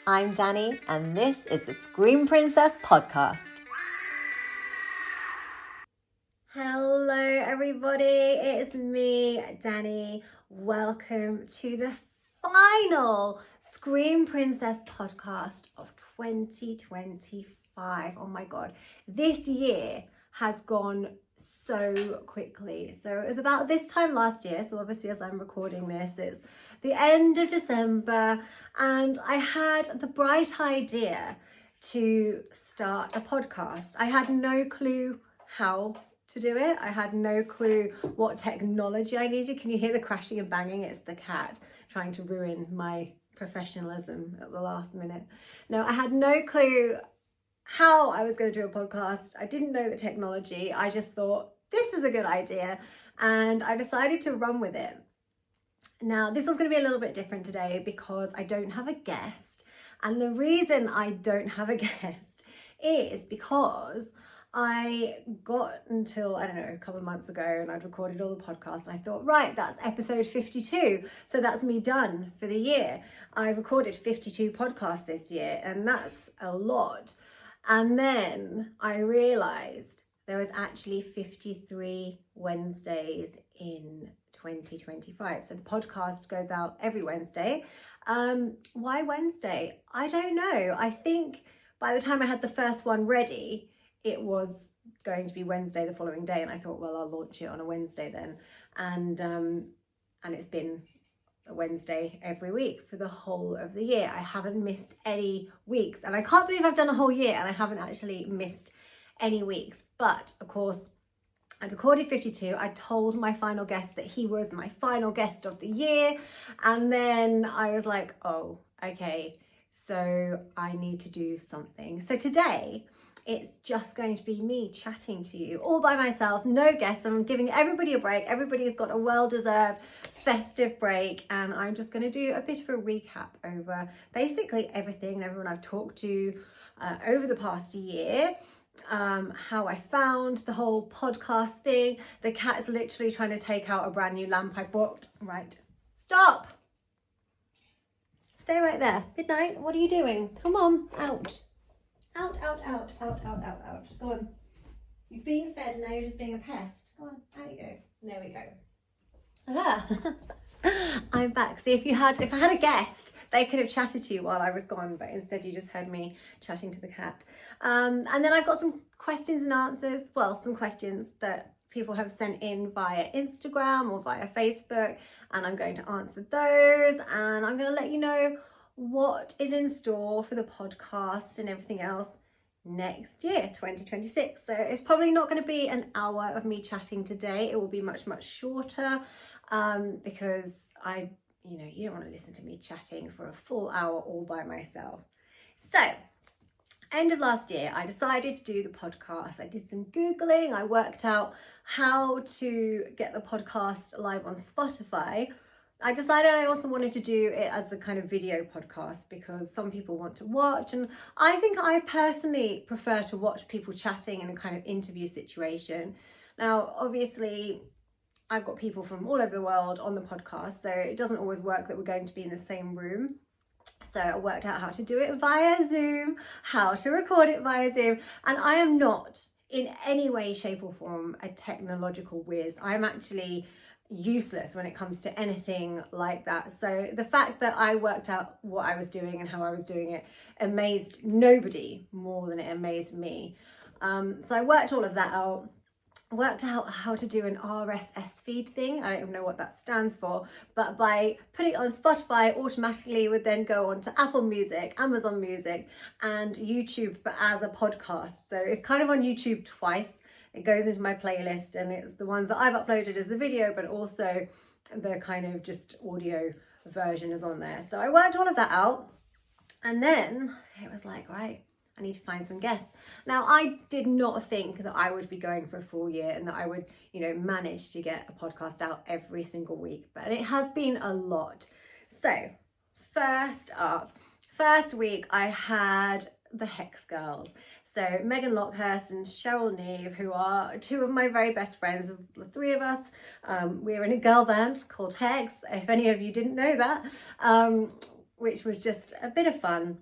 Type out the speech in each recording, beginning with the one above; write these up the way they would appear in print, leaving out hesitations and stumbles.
I'm Danny, and this is the Scream Princess podcast. Hello, everybody. It's me, Danny. Welcome to the final Scream Princess podcast of 2025. Oh my God, this year has gone so quickly. So it was about this time last year. So obviously, as I'm recording this, it's the end of December, and I had the bright idea to start a podcast. I had no clue how to do it. I had no clue what technology I needed. Can you hear the crashing and banging? It's the cat trying to ruin my professionalism at the last minute. No, I had no clue how I was going to do a podcast. I didn't know the technology. I just thought this is a good idea, and I decided to run with it. Now, this one's going to be a little bit different today because I don't have a guest. And the reason I don't have a guest is because I got until, I don't know, a couple of months ago, and I'd recorded all the podcasts, and I thought, right, that's episode 52. So that's me done for the year. I recorded 52 podcasts this year, and that's a lot. And then I realized there was actually 53 Wednesdays in 2025. So the podcast goes out every Wednesday. Why Wednesday? I don't know. I think by the time I had the first one ready, it was going to be Wednesday the following day, and I thought, well, I'll launch it on a Wednesday then. And it's been a Wednesday every week for the whole of the year. I haven't missed any weeks, and I can't believe I've done a whole year and I haven't actually missed any weeks. But of course, I recorded 52. I told my final guest that he was my final guest of the year, and then I was like, oh, okay, so I need to do something. So today it's just going to be me chatting to you all by myself, no guests. I'm giving everybody a break. Everybody's got a well-deserved festive break, and I'm just going to do a bit of a recap over basically everything and everyone I've talked to over the past year. How I found the whole podcast thing. The cat is literally trying to take out a brand new lamp I bought. Right, stop. Stay right there. Good night. What are you doing? Come on, out. Out. Go on. You've been fed and now you're just being a pest. Go on, out you go. There we go. I'm back. See, if I had a guest, they could have chatted to you while I was gone, but instead you just heard me chatting to the cat. And then I've got some questions and answers. Well, some questions that people have sent in via Instagram or via Facebook, and I'm going to answer those, and I'm going to let you know what is in store for the podcast and everything else next year, 2026. So it's probably not going to be an hour of me chatting today. It will be much shorter, because you don't want to listen to me chatting for a full hour all by myself. So end of last year, I decided to do the podcast. I did some Googling. I worked out how to get the podcast live on Spotify. I decided I also wanted to do it as a kind of video podcast because some people want to watch, and I think I personally prefer to watch people chatting in a kind of interview situation. Now, obviously, I've got people from all over the world on the podcast, so it doesn't always work that we're going to be in the same room. So I worked out how to do it via Zoom, how to record it via Zoom, and I am not in any way, shape or form a technological whiz. I'm actually useless when it comes to anything like that. So the fact that I worked out what I was doing and how I was doing it amazed nobody more than it amazed me. So I worked all of that out. Worked out how to do an RSS feed thing. I don't even know what that stands for, but by putting it on Spotify, automatically would then go on to Apple Music, Amazon Music, and YouTube, but as a podcast. So it's kind of on YouTube twice. It goes into my playlist, and it's the ones that I've uploaded as a video, but also the kind of just audio version is on there. So I worked all of that out, and then it was like, right, I need to find some guests. Now, I did not think that I would be going for a full year and that I would, manage to get a podcast out every single week, but it has been a lot. So first week I had the Hex Girls. So Megan Lockhurst and Cheryl Neve, who are two of my very best friends. There's the three of us. We're in a girl band called Hex, if any of you didn't know that, which was just a bit of fun.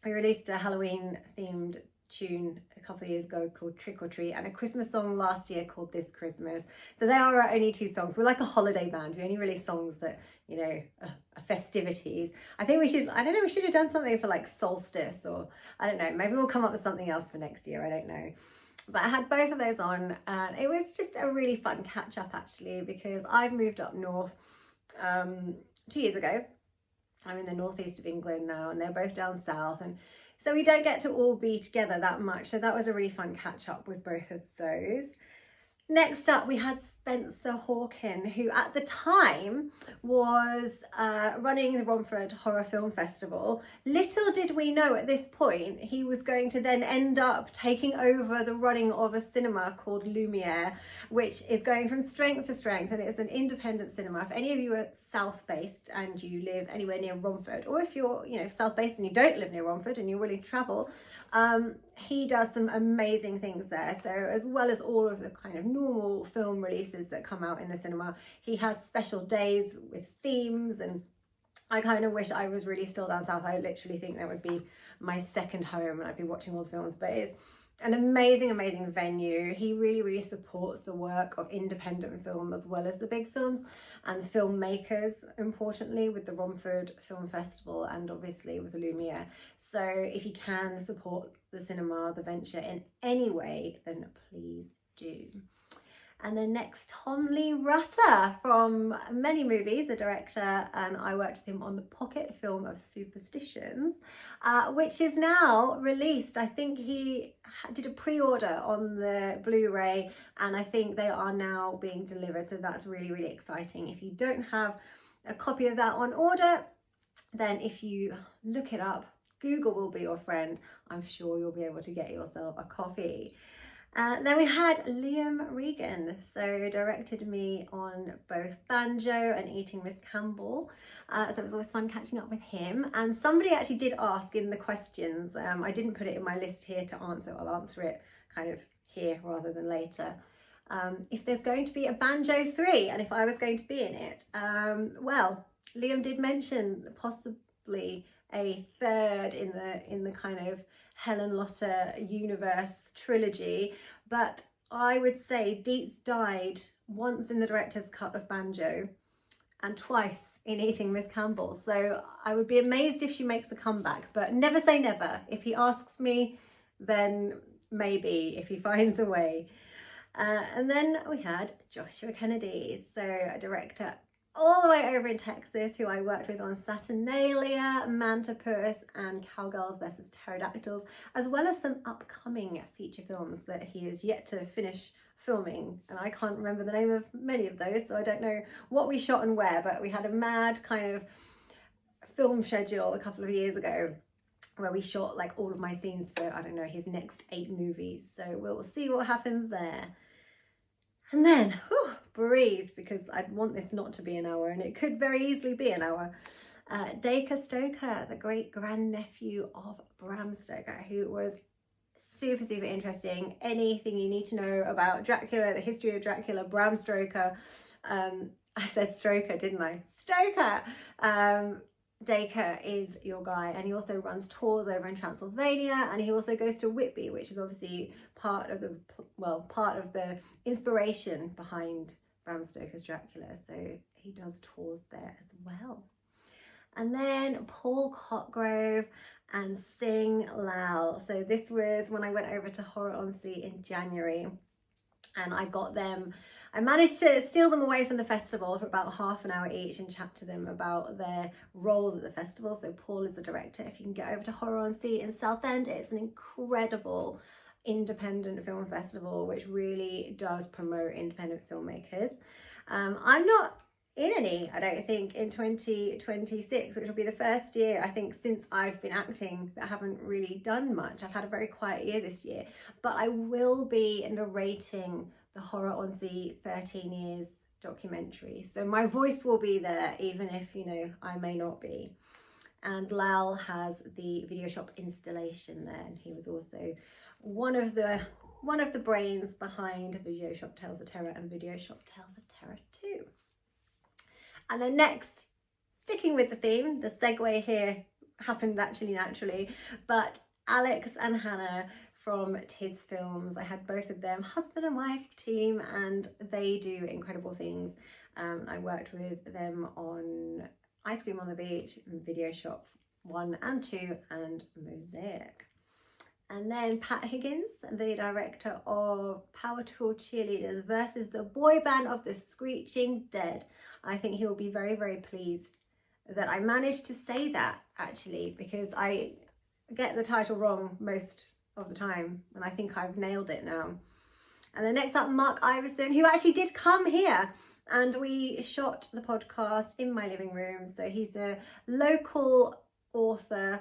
we released a Halloween themed tune a couple of years ago called Trick or Treat, and a Christmas song last year called This Christmas. So they are our only 2 songs. We're like a holiday band. We only release songs that, you know, are festivities. I think we should, I don't know, we should have done something for like solstice, or I don't know, maybe we'll come up with something else for next year. I don't know. But I had both of those on, and it was just a really fun catch up actually, because I've moved up north 2 years ago. I'm in the northeast of England now, and they're both down south, and so we don't get to all be together that much. So that was a really fun catch up with both of those. Next up, we had Spencer Hawken, who at the time was running the Romford Horror Film Festival. Little did we know at this point, he was going to then end up taking over the running of a cinema called Lumiere, which is going from strength to strength, and it's an independent cinema. If any of you are south-based and you live anywhere near Romford, or if you're, you know, south-based and you don't live near Romford and you're willing to travel, he does some amazing things there. So as well as all of the kind of normal film releases that come out in the cinema, he has special days with themes, and I kind of wish I was really still down south. I literally think that would be my second home, and I'd be watching all the films. But it's an amazing venue. He really supports the work of independent film as well as the big films and filmmakers, importantly, with the Romford Film Festival and obviously with the Lumiere. So if you can support the cinema, the venture in any way, then please do. And then next, Tom Lee Rutter from many movies, a director, and I worked with him on the pocket film of Superstitions, which is now released. I think he did a pre-order on the Blu-ray, and I think they are now being delivered. So that's really exciting. If you don't have a copy of that on order, then if you look it up, Google will be your friend. I'm sure you'll be able to get yourself a copy. Then we had Liam Regan, so directed me on both Banjo and Eating Miss Campbell. So it was always fun catching up with him. And somebody actually did ask in the questions, I didn't put it in my list here to answer, I'll answer it kind of here rather than later, if there's going to be a Banjo 3 and if I was going to be in it. Well, Liam did mention possibly a third in the kind of Helen Lotte universe trilogy, but I would say Dietz died once in the director's cut of Banjo and twice in Eating Miss Campbell, so I would be amazed if she makes a comeback, but never say never. If he asks me, then maybe, if he finds a way. And then we had Joshua Kennedy, so a director all the way over in Texas, who I worked with on Saturnalia, Mantipus, and Cowgirls vs Pterodactyls, as well as some upcoming feature films that he is yet to finish filming. And I can't remember the name of many of those, so I don't know what we shot and where, but we had a mad kind of film schedule a couple of years ago where we shot like all of my scenes for, I don't know, his next 8 movies. So we'll see what happens there. And then, breathe, because I'd want this not to be an hour, and it could very easily be an hour. Dacre Stoker, the great grandnephew of Bram Stoker, who was super interesting. Anything you need to know about Dracula, the history of Dracula, Bram Stoker. I said Stoker, didn't I? Stoker! Dacre is your guy, and he also runs tours over in Transylvania, and he also goes to Whitby, which is obviously part of the inspiration behind Bram Stoker's Dracula, so he does tours there as well. And then Paul Cotgrove and Sing Lal. So this was when I went over to Horror on Sea in January, and I managed to steal them away from the festival for about half an hour each and chat to them about their roles at the festival. So Paul is the director. If you can get over to Horror on Sea in Southend, it's an incredible independent film festival which really does promote independent filmmakers. I'm not in any, I don't think, in 2026, which will be the first year, I think, since I've been acting that I haven't really done much. I've had a very quiet year this year, but I will be narrating the Horror on Sea 13 Years documentary. So my voice will be there, even if, you know, I may not be. And Lal has the video shop installation there, and he was also one of the brains behind Video Shop Tales of Terror and Video Shop Tales of Terror 2. And then next, sticking with the theme, the segue here happened actually naturally. But Alex and Hannah from Tis Films, I had both of them, husband and wife team, and they do incredible things. I worked with them on Ice Cream on the Beach, Video Shop 1 and 2, and Mosaic. And then Pat Higgins, the director of Power Tool Cheerleaders versus the boy band of the Screeching Dead. I think he will be very, very pleased that I managed to say that, actually, because I get the title wrong most of the time, and I think I've nailed it now. And then next up, Mark Iverson, who actually did come here, and we shot the podcast in my living room. So he's a local author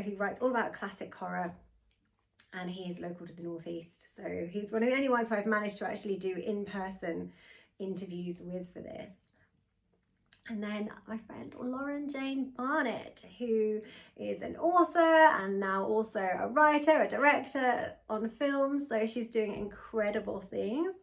who writes all about classic horror, and he is local to the Northeast. So he's one of the only ones who I've managed to actually do in-person interviews with for this. And then my friend Lauren Jane Barnett, who is an author and now also a writer, a director on film. So she's doing incredible things.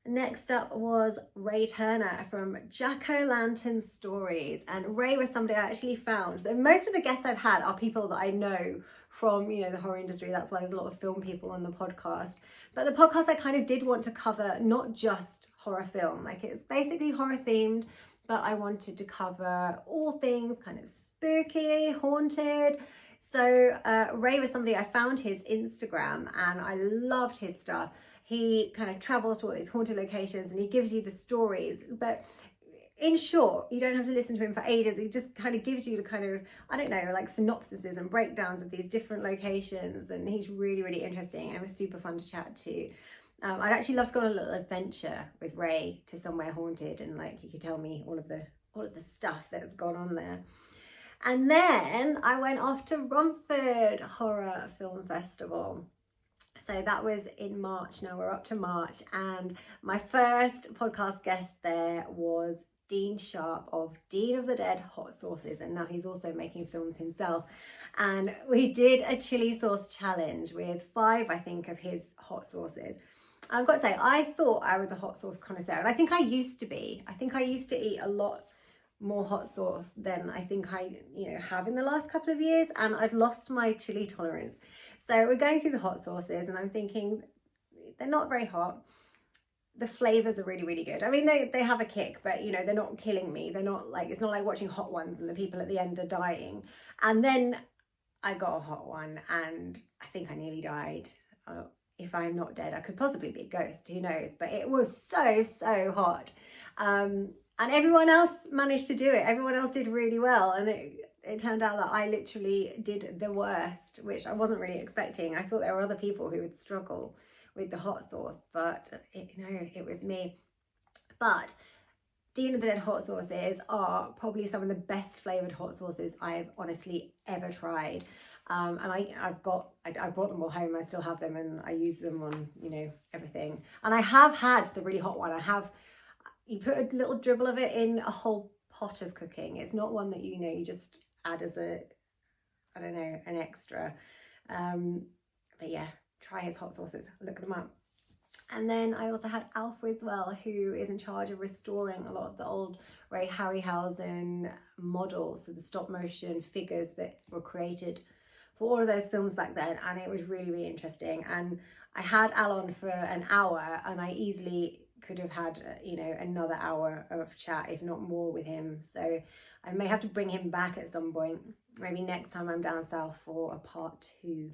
Next up was Ray Turner from Jack-O-Lantern Stories. And Ray was somebody I actually found. So most of the guests I've had are people that I know from, you know, the horror industry. That's why there's a lot of film people on the podcast. But the podcast I kind of did want to cover not just horror film. Like, it's basically horror themed, but I wanted to cover all things kind of spooky, haunted. So Ray was somebody, I found his Instagram and I loved his stuff. He kind of travels to all these haunted locations and he gives you the stories. But in short, you don't have to listen to him for ages. He just kind of gives you the kind of, I don't know, like synopsises and breakdowns of these different locations. And he's really, really interesting and was super fun to chat to. I'd actually love to go on a little adventure with Ray to somewhere haunted, and like he could tell me all of the stuff that's gone on there. And then I went off to Romford Horror Film Festival. So that was in March. Now we're up to March, and my first podcast guest there was Dean Sharp of Dean of the Dead Hot Sauces, and now he's also making films himself. And we did a chili sauce challenge with 5, I think, of his hot sauces. I've got to say, I thought I was a hot sauce connoisseur, and I think I used to be. I think I used to eat a lot more hot sauce than I think I, have in the last couple of years, and I've lost my chili tolerance. So we're going through the hot sauces, and I'm thinking they're not very hot. The flavors are really, really good. I mean, they have a kick, but they're not killing me. They're not like, it's not like watching Hot Ones and the people at the end are dying. And then I got a hot one, and I think I nearly died. If I'm not dead, I could possibly be a ghost, who knows? But it was so hot. And everyone else managed to do it. Everyone else did really well. And it turned out that I literally did the worst, which I wasn't really expecting. I thought there were other people who would struggle with the hot sauce, but it was me. But Dean of the Dead hot sauces are probably some of the best flavored hot sauces I've honestly ever tried. And I've brought them all home. I still have them, and I use them on everything. And I have had the really hot one. You put a little dribble of it in a whole pot of cooking. It's not one that you just add as an extra. But yeah, try his hot sauces, look them up. And then I also had Alf Riswell, who is in charge of restoring a lot of the old Ray Harryhausen models, so the stop motion figures that were created for all of those films back then. And it was really, really interesting. And I had Al on for an hour, and I easily could have had another hour of chat, if not more, with him. So I may have to bring him back at some point, maybe next time I'm down south for a part 2.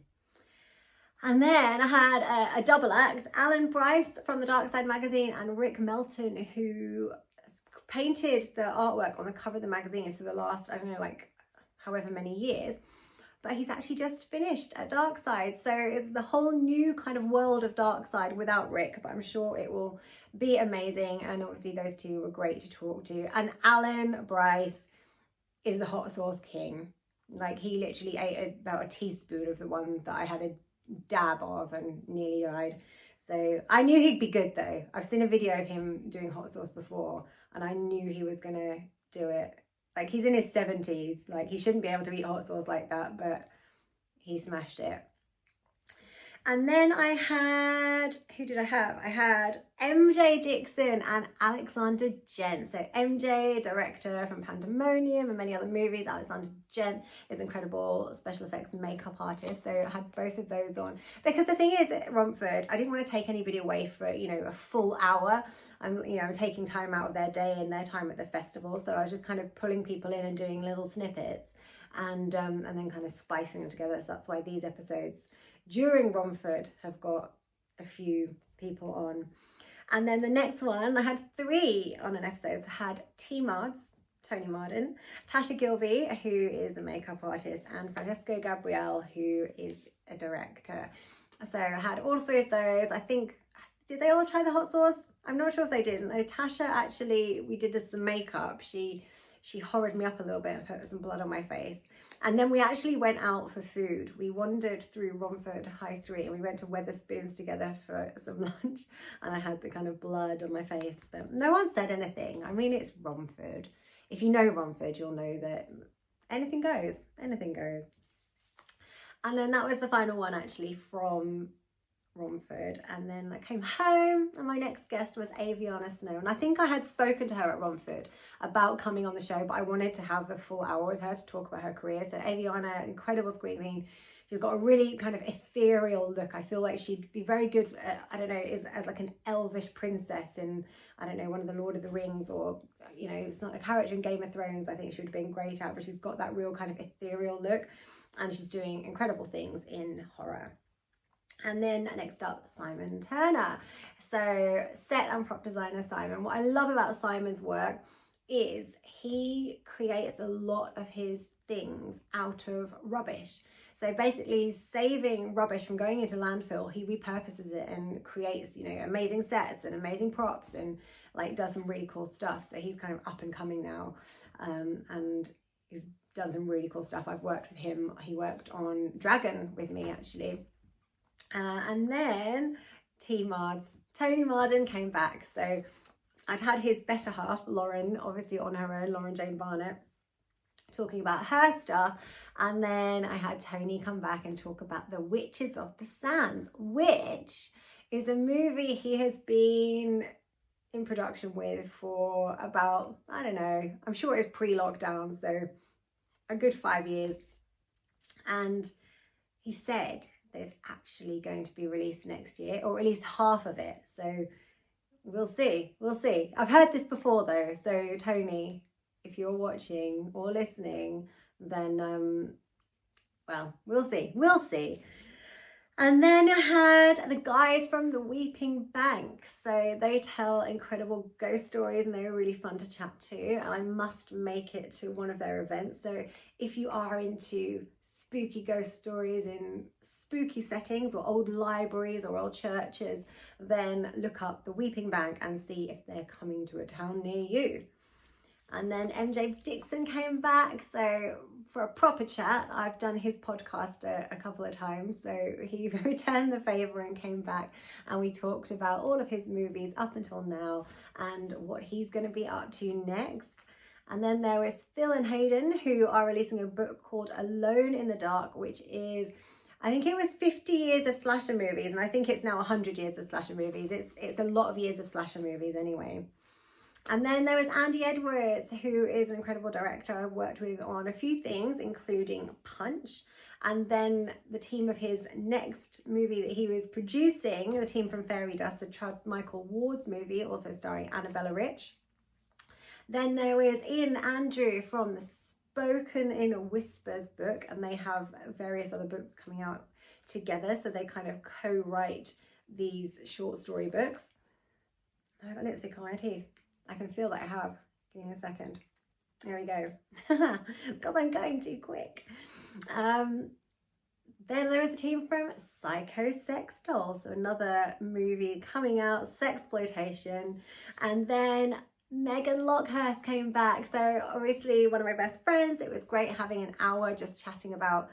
And then I had a double act, Alan Bryce from the Dark Side magazine and Rick Melton, who painted the artwork on the cover of the magazine for the last, however many years. But he's actually just finished at Dark Side. So it's the whole new kind of world of Dark Side without Rick, but I'm sure it will be amazing. And obviously those two were great to talk to. And Alan Bryce is the hot sauce king. Like, he literally ate about a teaspoon of the one that I had a dab of and nearly died. So I knew he'd be good though. I've seen a video of him doing hot sauce before, and I knew he was gonna do it. Like, he's in his 70s, like he shouldn't be able to eat hot sauce like that, but he smashed it. And then I had, who did I have? I had MJ Dixon and Alexander Gent. So MJ, director from Pandemonium and many other movies. Alexander Gent is incredible special effects and makeup artist. So I had both of those on. Because the thing is, at Romford, I didn't want to take anybody away for, a full hour. I'm taking time out of their day and their time at the festival. So I was just kind of pulling people in and doing little snippets and then kind of splicing them together. So that's why these episodes during Romford have got a few people on. And then the next one, I had 3 on an episode. So I had T-Mards, Tony Marden, Tasha Gilby, who is a makeup artist, and Francesco Gabriel, who is a director. So I had all 3 of those. I think, did they all try the hot sauce? I'm not sure if they did. No, Tasha, actually, we did some makeup. She horrored me up a little bit and put some blood on my face. And then we actually went out for food. We wandered through Romford High Street and we went to Wetherspoons together for some lunch. And I had the kind of blood on my face, but no one said anything. I mean, it's Romford. If you know Romford, you'll know that anything goes, anything goes. And then that was the final one actually from Romford. And then I came home and my next guest was Aviana Snow, and I think I had spoken to her at Romford about coming on the show, but I wanted to have a full hour with her to talk about her career. So Aviana, incredible screen queen. She's got a really kind of ethereal look. I feel like she'd be very good, I don't know, as like an elvish princess in, I don't know, one of the Lord of the Rings, or, it's not a character in Game of Thrones. I think she would have been great at, but she's got that real kind of ethereal look, and she's doing incredible things in horror. And then next up, Simon Turner. So set and prop designer Simon. What I love about Simon's work is he creates a lot of his things out of rubbish. So basically saving rubbish from going into landfill, he repurposes it and creates, amazing sets and amazing props and does some really cool stuff. So he's kind of up and coming now, and he's done some really cool stuff. I've worked with him. He worked on Dragon with me actually. And then T-Mards, Tony Marden came back. So I'd had his better half, Lauren, obviously on her own, Lauren Jane Barnett, talking about her stuff. And then I had Tony come back and talk about The Witches of the Sands, which is a movie he has been in production with for about, I don't know, I'm sure it's pre-lockdown, so a good 5 years. And he said there's actually going to be released next year, or at least half of it. So we'll see. I've heard this before though. So Tony, if you're watching or listening, then, well, we'll see. And then I had the guys from the Weeping Bank. So they tell incredible ghost stories and they were really fun to chat to. And I must make it to one of their events. So if you are into spooky ghost stories in spooky settings or old libraries or old churches, then look up the Weeping Bank and see if they're coming to a town near you. And then MJ Dixon came back, so for a proper chat. I've done his podcast a couple of times, so he returned the favour and came back, and we talked about all of his movies up until now and what he's going to be up to next. And then there was Phil and Hayden, who are releasing a book called Alone in the Dark, which is, I think it was 50 years of slasher movies, and I think it's now 100 years of slasher movies. It's a lot of years of slasher movies anyway. And then there was Andy Edwards, who is an incredible director I've worked with on a few things, including Punch. And then the team of his next movie that he was producing, the team from Fairy Dust, the Chad Michael Ward's movie, also starring Annabella Rich. Then there was Ian Andrew from the Spoken in Whispers book, and they have various other books coming out together. So they kind of co-write these short story books. I have lipstick on my teeth. I can feel that I have. Give me a second. There we go. Because I'm going too quick. Then there was a team from Psycho Sex Doll. So another movie coming out, sexploitation. And then Megan Lockhurst came back. So obviously one of my best friends. It was great having an hour just chatting about,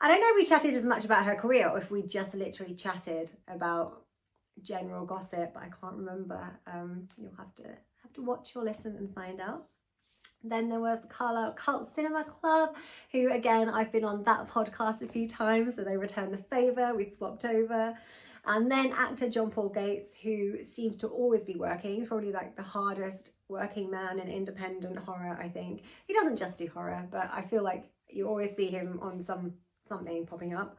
I don't know if we chatted as much about her career or if we just literally chatted about general gossip. I can't remember. You'll have to watch or listen and find out. Then there was Carlisle Cult Cinema Club, who again, I've been on that podcast a few times, so they returned the favour, we swapped over. And then actor John Paul Gates, who seems to always be working. He's probably like the hardest working man in independent horror, I think. He doesn't just do horror, but I feel like you always see him on something popping up.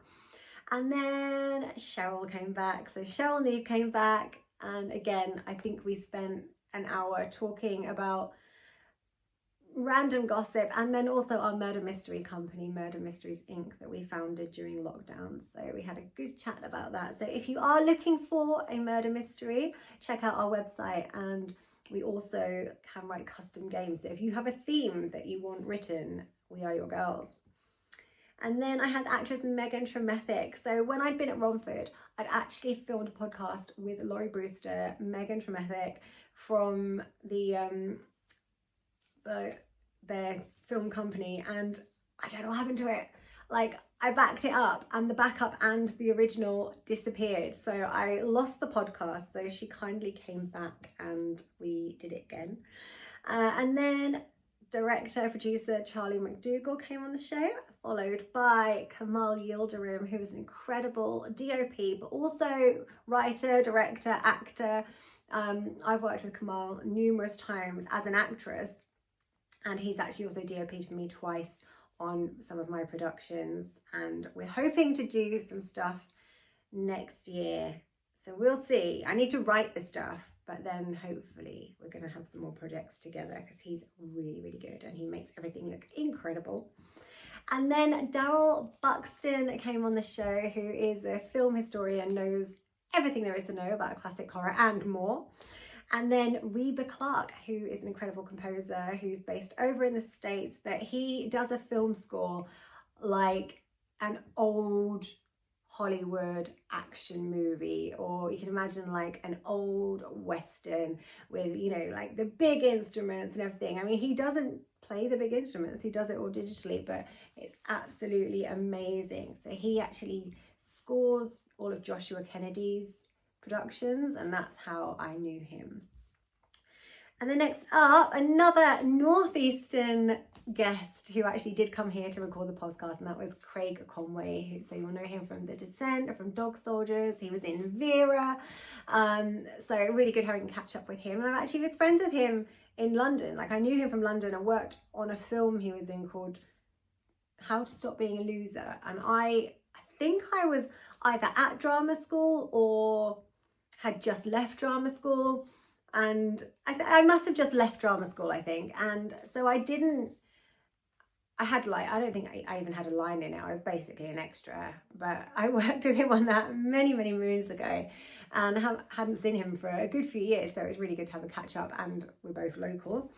And then Cheryl came back. So Cheryl Neve came back. And again, I think we spent an hour talking about random gossip, and then also our murder mystery company, Murder Mysteries Inc., that we founded during lockdown. So we had a good chat about that. So if you are looking for a murder mystery, check out our website, and we also can write custom games. So if you have a theme that you want written, we are your girls. And then I had actress Megan Tremethick. So when I'd been at Romford, I'd actually filmed a podcast with Laurie Brewster, Megan Tremethick, from their film company, and I don't know what happened to it. Like, I backed it up and the backup and the original disappeared, so I lost the podcast. So she kindly came back and we did it again. And then director producer Charlie McDougall came on the show, followed by Kamal Yildirim, who is an incredible DOP, but also writer, director, actor. I've worked with Kamal numerous times as an actress, and he's actually also DOP'd for me twice on some of my productions, and we're hoping to do some stuff next year. So we'll see. I need to write the stuff, but then hopefully we're going to have some more projects together, because he's really, really good and he makes everything look incredible. And then Daryl Buxton came on the show, who is a film historian, knows everything there is to know about classic horror and more. And then Reba Clark, who is an incredible composer who's based over in the States, but he does a film score like an old Hollywood action movie, or you can imagine like an old Western with, you know, like the big instruments and everything. I mean, he doesn't play the big instruments, he does it all digitally, but it's absolutely amazing. So he actually scores all of Joshua Kennedy's productions, and that's how I knew him. And then next up, another Northeastern guest who actually did come here to record the podcast, and that was Craig Conway. So you'll know him from The Descent, or from Dog Soldiers. He was in Vera. So really good having a catch up with him. And I actually was friends with him in London. Like, I knew him from London. I worked on a film he was in called How to Stop Being a Loser. And I think I was either at drama school or had just left drama school, and I must have just left drama school, I think. And so I don't think I even had a line in it. I was basically an extra, but I worked with him on that many, many moons ago, and hadn't seen him for a good few years, so it was really good to have a catch up, and we're both local.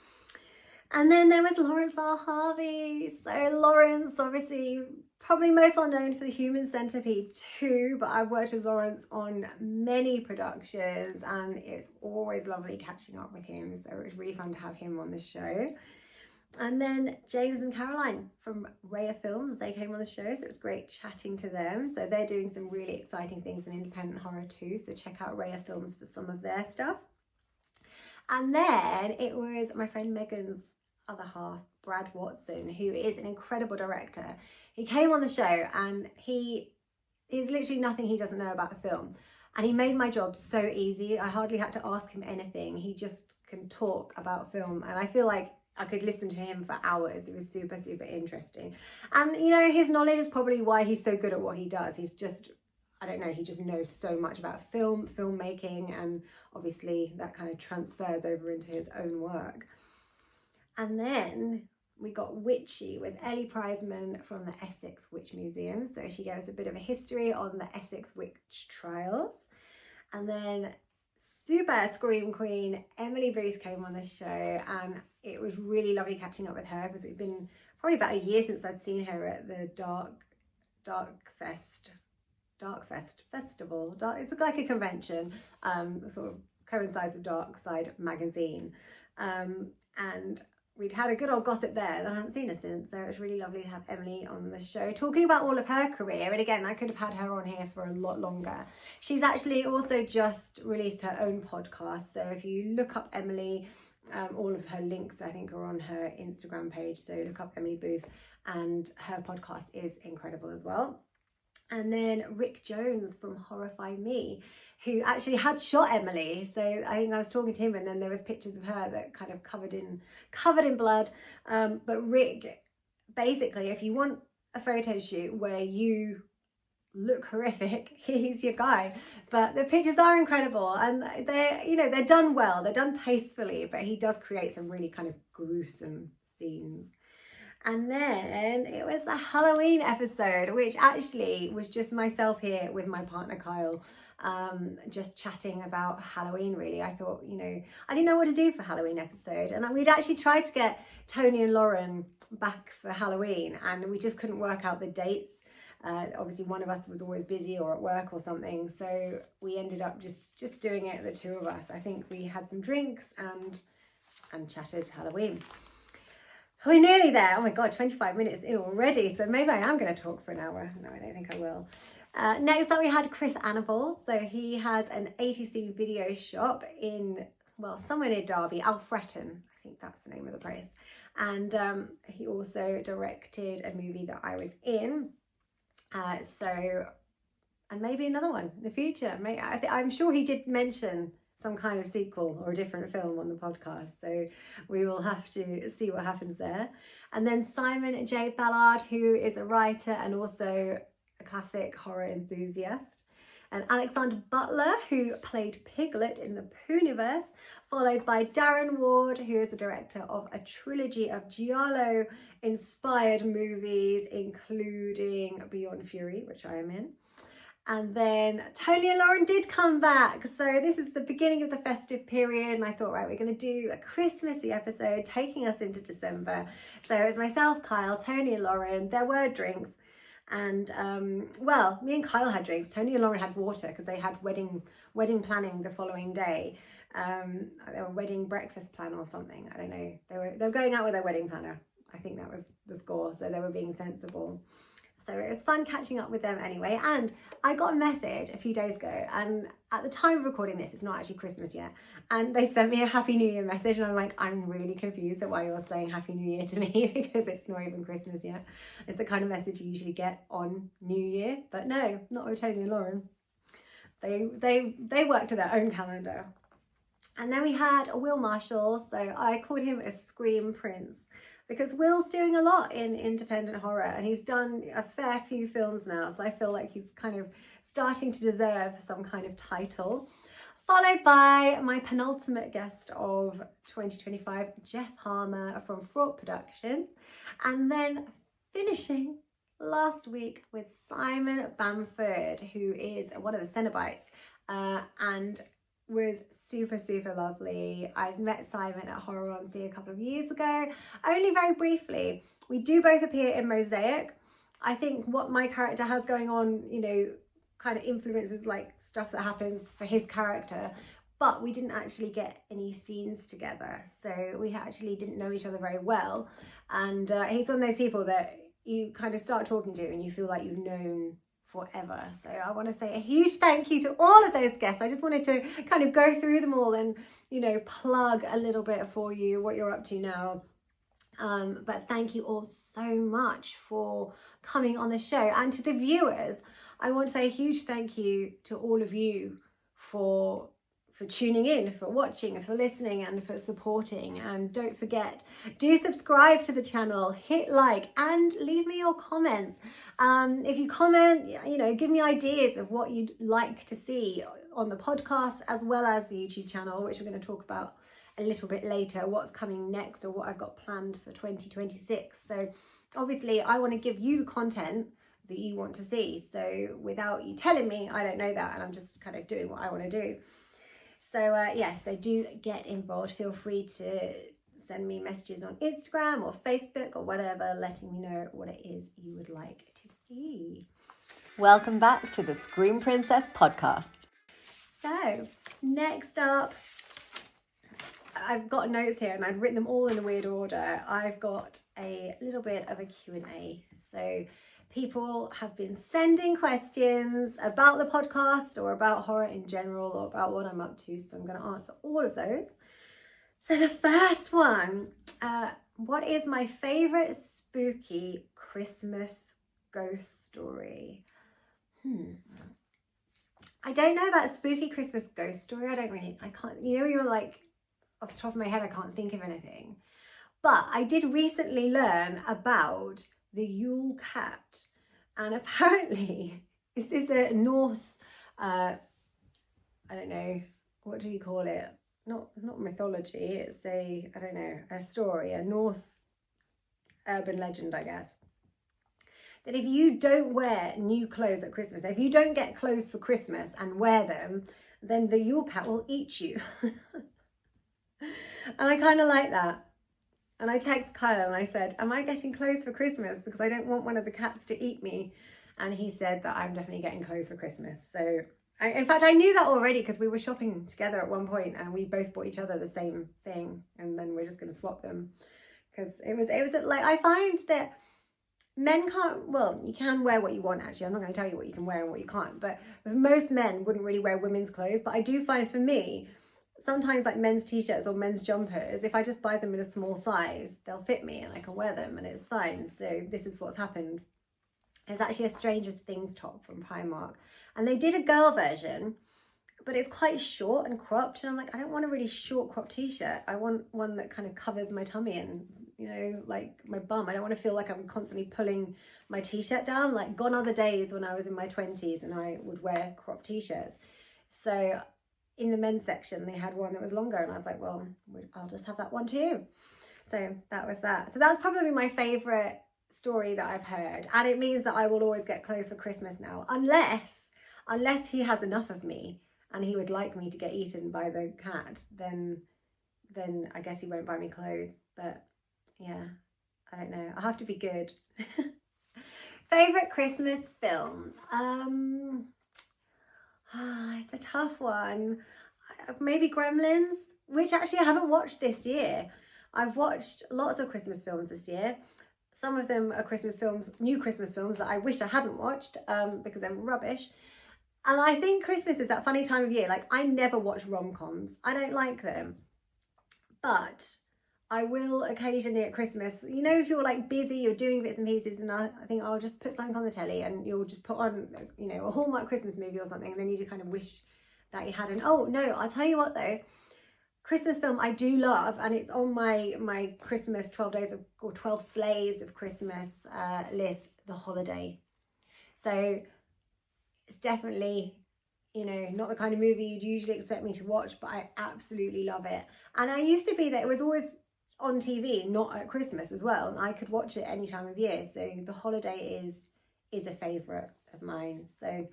And then there was Lawrence R. Harvey. So Lawrence, obviously, probably most well known for The Human Centipede 2, but I've worked with Lawrence on many productions, and it's always lovely catching up with him. So it was really fun to have him on the show. And then James and Caroline from Raya Films, they came on the show, so it was great chatting to them. So they're doing some really exciting things in independent horror too, so check out Raya Films for some of their stuff. And then it was my friend Megan's other half, Brad Watson, who is an incredible director. He came on the show, and there's literally nothing he doesn't know about a film, and he made my job so easy. I hardly had to ask him anything. He just can talk about film, and I feel like I could listen to him for hours. It was super, super interesting. And you know, his knowledge is probably why he's so good at what he does. He's just, I don't know, he just knows so much about filmmaking, and obviously that kind of transfers over into his own work. And then we got Witchy with Ellie Prizeman from the Essex Witch Museum. So she gave us a bit of a history on the Essex witch trials. And then super scream queen Emily Booth came on the show, and it was really lovely catching up with her, because it'd been probably about a year since I'd seen her at the Dark Fest Festival. It's like a convention, sort of coincides with Dark Side magazine, and we'd had a good old gossip there, and I hadn't seen her since, so it was really lovely to have Emily on the show talking about all of her career. And again, I could have had her on here for a lot longer. She's actually also just released her own podcast, so if you look up Emily All of her links, I think, are on her Instagram page. So look up Emily Booth, and her podcast is incredible as well. And then Rick Jones from Horrify Me, who actually had shot Emily. So I think I was talking to him, and then there was pictures of her that kind of covered in blood. But Rick, basically, if you want a photo shoot where you look horrific, he's your guy. But the pictures are incredible, and they're done well, they're done tastefully, but he does create some really kind of gruesome scenes. And then it was the Halloween episode, which actually was just myself here with my partner Kyle, just chatting about Halloween. Really, I thought, I didn't know what to do for Halloween episode, and we'd actually tried to get Tony and Lauren back for Halloween, and we just couldn't work out the dates. Obviously one of us was always busy or at work or something, so we ended up just doing it, the two of us. I think we had some drinks and chatted Halloween. We're nearly there. Oh my god, 25 minutes in already, so maybe I am going to talk for an hour. No, I don't think I will. Next up we had Chris Annable. So he has an ATC video shop in, somewhere near Derby, Alfreton, I think that's the name of the place. And he also directed a movie that I was in. And maybe another one in the future. I'm sure he did mention some kind of sequel or a different film on the podcast, so we will have to see what happens there. And then Simon J. Ballard, who is a writer and also a classic horror enthusiast. And Alexander Butler, who played Piglet in the Pooniverse, followed by Darren Ward, who is the director of a trilogy of Giallo-inspired movies, including Beyond Fury, which I am in. And then Tony and Lauren did come back. So this is the beginning of the festive period, and I thought, right, we're going to do a Christmassy episode taking us into December. So it was myself, Kyle, Tony and Lauren. There were drinks. And me and Kyle had drinks. Tony and Lauren had water because they had wedding planning the following day. They were wedding breakfast plan or something. I don't know. They were going out with their wedding planner. I think that was the score. So they were being sensible. So it was fun catching up with them anyway. And I got a message a few days ago, and at the time of recording this, it's not actually Christmas yet, and they sent me a Happy New Year message, and I'm like, I'm really confused at why you're saying Happy New Year to me because it's not even Christmas yet. It's the kind of message you usually get on New Year, but no, not with Tony and Lauren. They work to their own calendar. And then we had Will Marshall, so I called him a Scream Prince, because Will's doing a lot in independent horror, and he's done a fair few films now, so I feel like he's kind of starting to deserve some kind of title. Followed by my penultimate guest of 2025, Jeff Harmer from Fraught Productions, and then finishing last week with Simon Bamford, who is one of the Cenobites, and was super, super lovely. I've met Simon at Horror on Sea a couple of years ago, only very briefly. We do both appear in Mosaic. I think what my character has going on, kind of influences like stuff that happens for his character, but we didn't actually get any scenes together. So we actually didn't know each other very well. And he's one of those people that you kind of start talking to and you feel like you've known forever. So I want to say a huge thank you to all of those guests. I just wanted to kind of go through them all and plug a little bit for you what you're up to now. But thank you all so much for coming on the show. And to the viewers, I want to say a huge thank you to all of you for tuning in, for watching, for listening, and for supporting. And don't forget, do subscribe to the channel, hit like, and leave me your comments. If you comment, give me ideas of what you'd like to see on the podcast as well as the YouTube channel, which we're going to talk about a little bit later, what's coming next or what I've got planned for 2026. So obviously I want to give you the content that you want to see. So without you telling me, I don't know that, and I'm just kind of doing what I want to do. So so do get involved. Feel free to send me messages on Instagram or Facebook or whatever, letting me know what it is you would like to see. Welcome back to the Scream Princess podcast. So next up, I've got notes here and I've written them all in a weird order. I've got a little bit of a Q&A. So people have been sending questions about the podcast or about horror in general or about what I'm up to. So I'm going to answer all of those. So the first one, what is my favourite spooky Christmas ghost story? I don't know about spooky Christmas ghost story. I can't, you're like, off the top of my head, I can't think of anything. But I did recently learn about the Yule cat. And apparently, this is a Norse, I don't know, what do you call it? Not mythology, it's a story, a Norse urban legend, I guess. That if you don't wear new clothes at Christmas, if you don't get clothes for Christmas and wear them, then the Yule cat will eat you. And I kind of like that. And I text Kyle and I said, am I getting clothes for Christmas? Because I don't want one of the cats to eat me. And he said that I'm definitely getting clothes for Christmas. So, in fact, I knew that already because we were shopping together at one point and we both bought each other the same thing. And then we're just going to swap them. Because it was like, I find that men can't, well, you can wear what you want actually. I'm not going to tell you what you can wear and what you can't. But most men wouldn't really wear women's clothes. But I do find for me, sometimes like men's t-shirts or men's jumpers, if I just buy them in a small size, they'll fit me and I can wear them and it's fine. So this is what's happened. It's actually a Stranger Things top from Primark. And they did a girl version, but it's quite short and cropped. And I'm like, I don't want a really short cropped t-shirt. I want one that kind of covers my tummy and, you know, like my bum. I don't want to feel like I'm constantly pulling my t-shirt down. Like gone are the days when I was in my 20s and I would wear cropped t-shirts. So in the men's section, they had one that was longer. And I was like, well, I'll just have that one too. So that was that. So that's probably my favourite story that I've heard. And it means that I will always get clothes for Christmas now. Unless he has enough of me and he would like me to get eaten by the cat, then I guess he won't buy me clothes. But yeah, I don't know. I'll have to be good. Favourite Christmas film? It's a tough one. Maybe Gremlins, which actually I haven't watched this year. I've watched lots of Christmas films this year. Some of them are Christmas films, new Christmas films that I wish I hadn't watched because they're rubbish. And I think Christmas is that funny time of year. Like, I never watch rom-coms. I don't like them. But I will occasionally at Christmas, you know, if you're like busy, you're doing bits and pieces, and I think I'll just put something on the telly and you'll just put on, you know, a Hallmark Christmas movie or something, and then you do kind of wish that you hadn't. Oh, no, I'll tell you what though. Christmas film I do love, and it's on my Christmas 12 days of, or 12 sleighs of Christmas list, The Holiday. So it's definitely, you know, not the kind of movie you'd usually expect me to watch, but I absolutely love it. And I used to be that it was always on TV, not at Christmas as well, and I could watch it any time of year. So The Holiday is a favourite of mine. So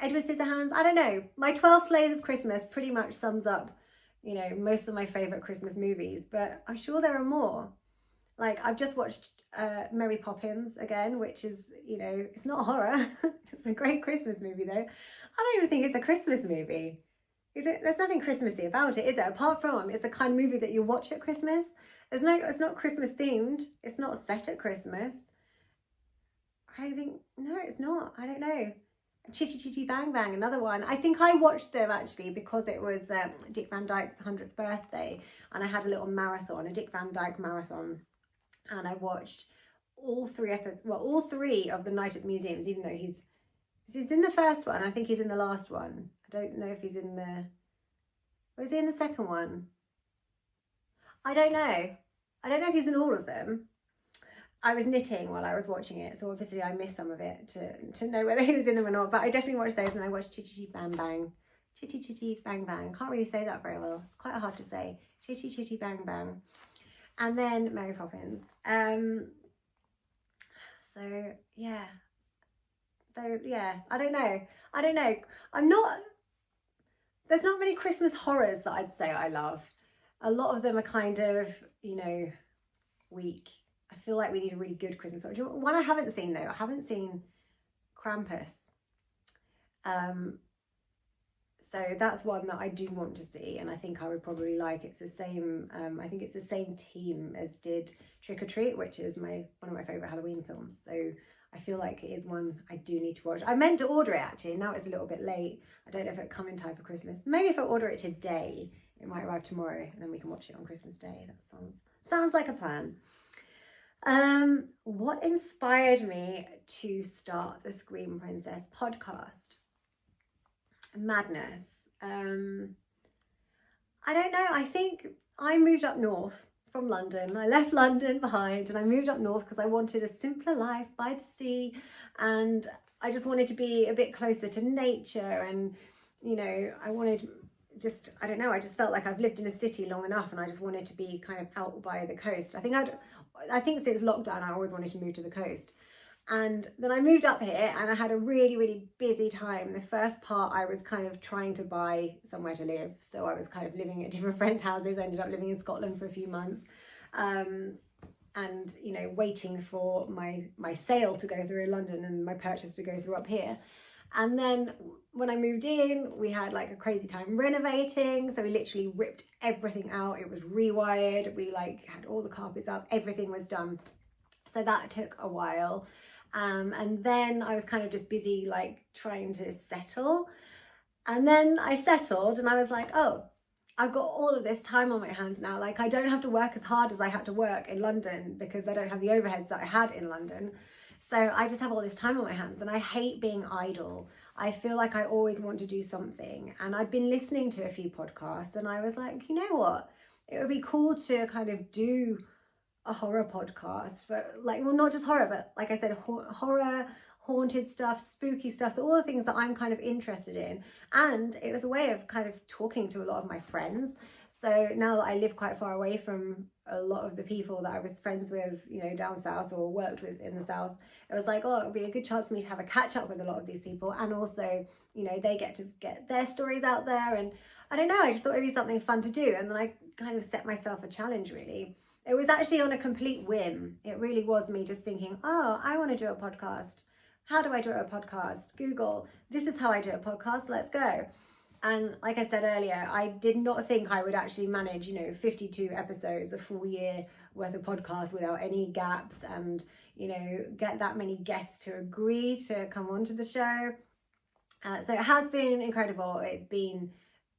Edward Scissorhands, I don't know, my 12 Sleighs of Christmas pretty much sums up, you know, most of my favourite Christmas movies, but I'm sure there are more. Like, I've just watched Mary Poppins again, which is, you know, it's not horror. It's a great Christmas movie though. I don't even think it's a Christmas movie. Is it? There's nothing Christmassy about it, is it? Apart from it's the kind of movie that you watch at Christmas. It's not Christmas themed. It's not set at Christmas. I think, no, it's not. I don't know. Chitty Chitty Bang Bang, another one. I think I watched them actually because it was Dick Van Dyke's 100th birthday, and I had a little marathon, a Dick Van Dyke marathon, and I watched all three of the Night at the Museums, even though he's in the first one. I think he's in the last one. I don't know if he's in the, was he in the second one? I don't know if he's in all of them. I was knitting while I was watching it, so obviously I missed some of it to know whether he was in them or not, but I definitely watched those, and I watched Chitty Chitty Bang Bang. Chitty Chitty Bang Bang. Can't really say that very well. It's quite hard to say. Chitty Chitty Bang Bang. And then Mary Poppins. So, yeah. Though, yeah, I don't know. There's not many Christmas horrors that I'd say I love. A lot of them are kind of, you know, weak. I feel like we need a really good Christmas story. One I haven't seen though, I haven't seen Krampus. So that's one that I do want to see, and I think I would probably like. It's the same, I think it's the same team as did Trick or Treat, which is one of my favourite Halloween films. So I feel like it is one I do need to watch. I meant to order it actually, now it's a little bit late. I don't know if it'll come in time for Christmas. Maybe if I order it today, it might arrive tomorrow, and then we can watch it on Christmas Day. That sounds like a plan. What inspired me to start the Scream Princess podcast? Madness. I don't know. I think I moved up north from London. I left London behind and I moved up north because I wanted a simpler life by the sea, and I just wanted to be a bit closer to nature, and I wanted I don't know, I just felt like I've lived in a city long enough and I just wanted to be kind of out by the coast. I think since lockdown I always wanted to move to the coast. And then I moved up here and I had a really, really busy time. The first part I was kind of trying to buy somewhere to live. So I was kind of living at different friends' houses. I ended up living in Scotland for a few months. And waiting for my sale to go through in London and my purchase to go through up here. And then when I moved in, we had like a crazy time renovating. So we literally ripped everything out. It was rewired. We had all the carpets up. Everything was done. So that took a while. And then I was kind of just busy trying to settle. And then I settled and I was like, oh, I've got all of this time on my hands now. I don't have to work as hard as I had to work in London because I don't have the overheads that I had in London. So I just have all this time on my hands and I hate being idle. I feel like I always want to do something. And I'd been listening to a few podcasts and I was like, you know what? It would be cool to kind of do a horror podcast for not just horror, but like I said, horror, haunted stuff, spooky stuff, so all the things that I'm kind of interested in. And it was a way of kind of talking to a lot of my friends. So now that I live quite far away from a lot of the people that I was friends with, down south or worked with in the south, it was like, oh, it would be a good chance for me to have a catch up with a lot of these people. And also, they get to get their stories out there. And I don't know, I just thought it'd be something fun to do. And then I kind of set myself a challenge, really. It was actually on a complete whim. It really was me just thinking, oh, I want to do a podcast. How do I do a podcast? Google, this is how I do a podcast, let's go. And like I said earlier, I did not think I would actually manage, 52 episodes, a full year worth of podcasts without any gaps and, get that many guests to agree to come onto the show. So it has been incredible. It's been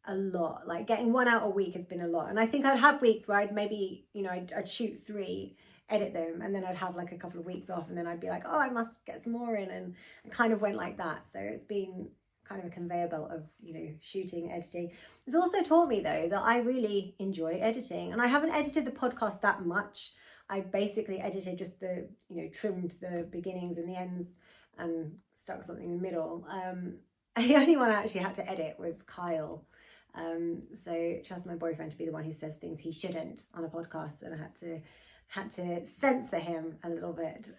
a lot. Getting one out a week has been a lot. And I think I'd have weeks where I'd maybe, I'd shoot 3, edit them, and then I'd have a couple of weeks off, and then I'd be like, oh, I must get some more in, and kind of went like that. So it's been kind of a conveyor belt of shooting, editing. It's also taught me though that I really enjoy editing, and I haven't edited the podcast that much. I basically edited just the trimmed the beginnings and the ends and stuck something in the middle. The only one I actually had to edit was Kyle. So trust my boyfriend to be the one who says things he shouldn't on a podcast, and I had to censor him a little bit.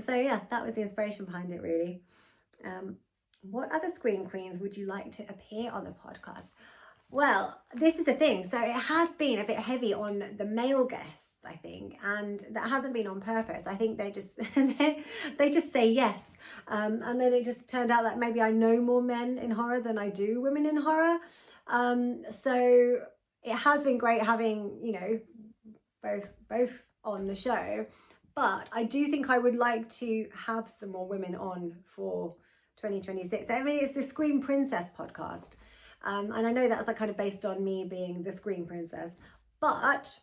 So yeah, that was the inspiration behind it, really. What other Scream Queens would you like to appear on the podcast? Well, this is the thing. So it has been a bit heavy on the male guests, I think, and that hasn't been on purpose. I think they just they just say yes, and then it just turned out that maybe I know more men in horror than I do women in horror. So it has been great having both on the show, but I do think I would like to have some more women on for 2026. I mean, it's the Scream Princess podcast. And I know that's kind of based on me being the Scream Princess, but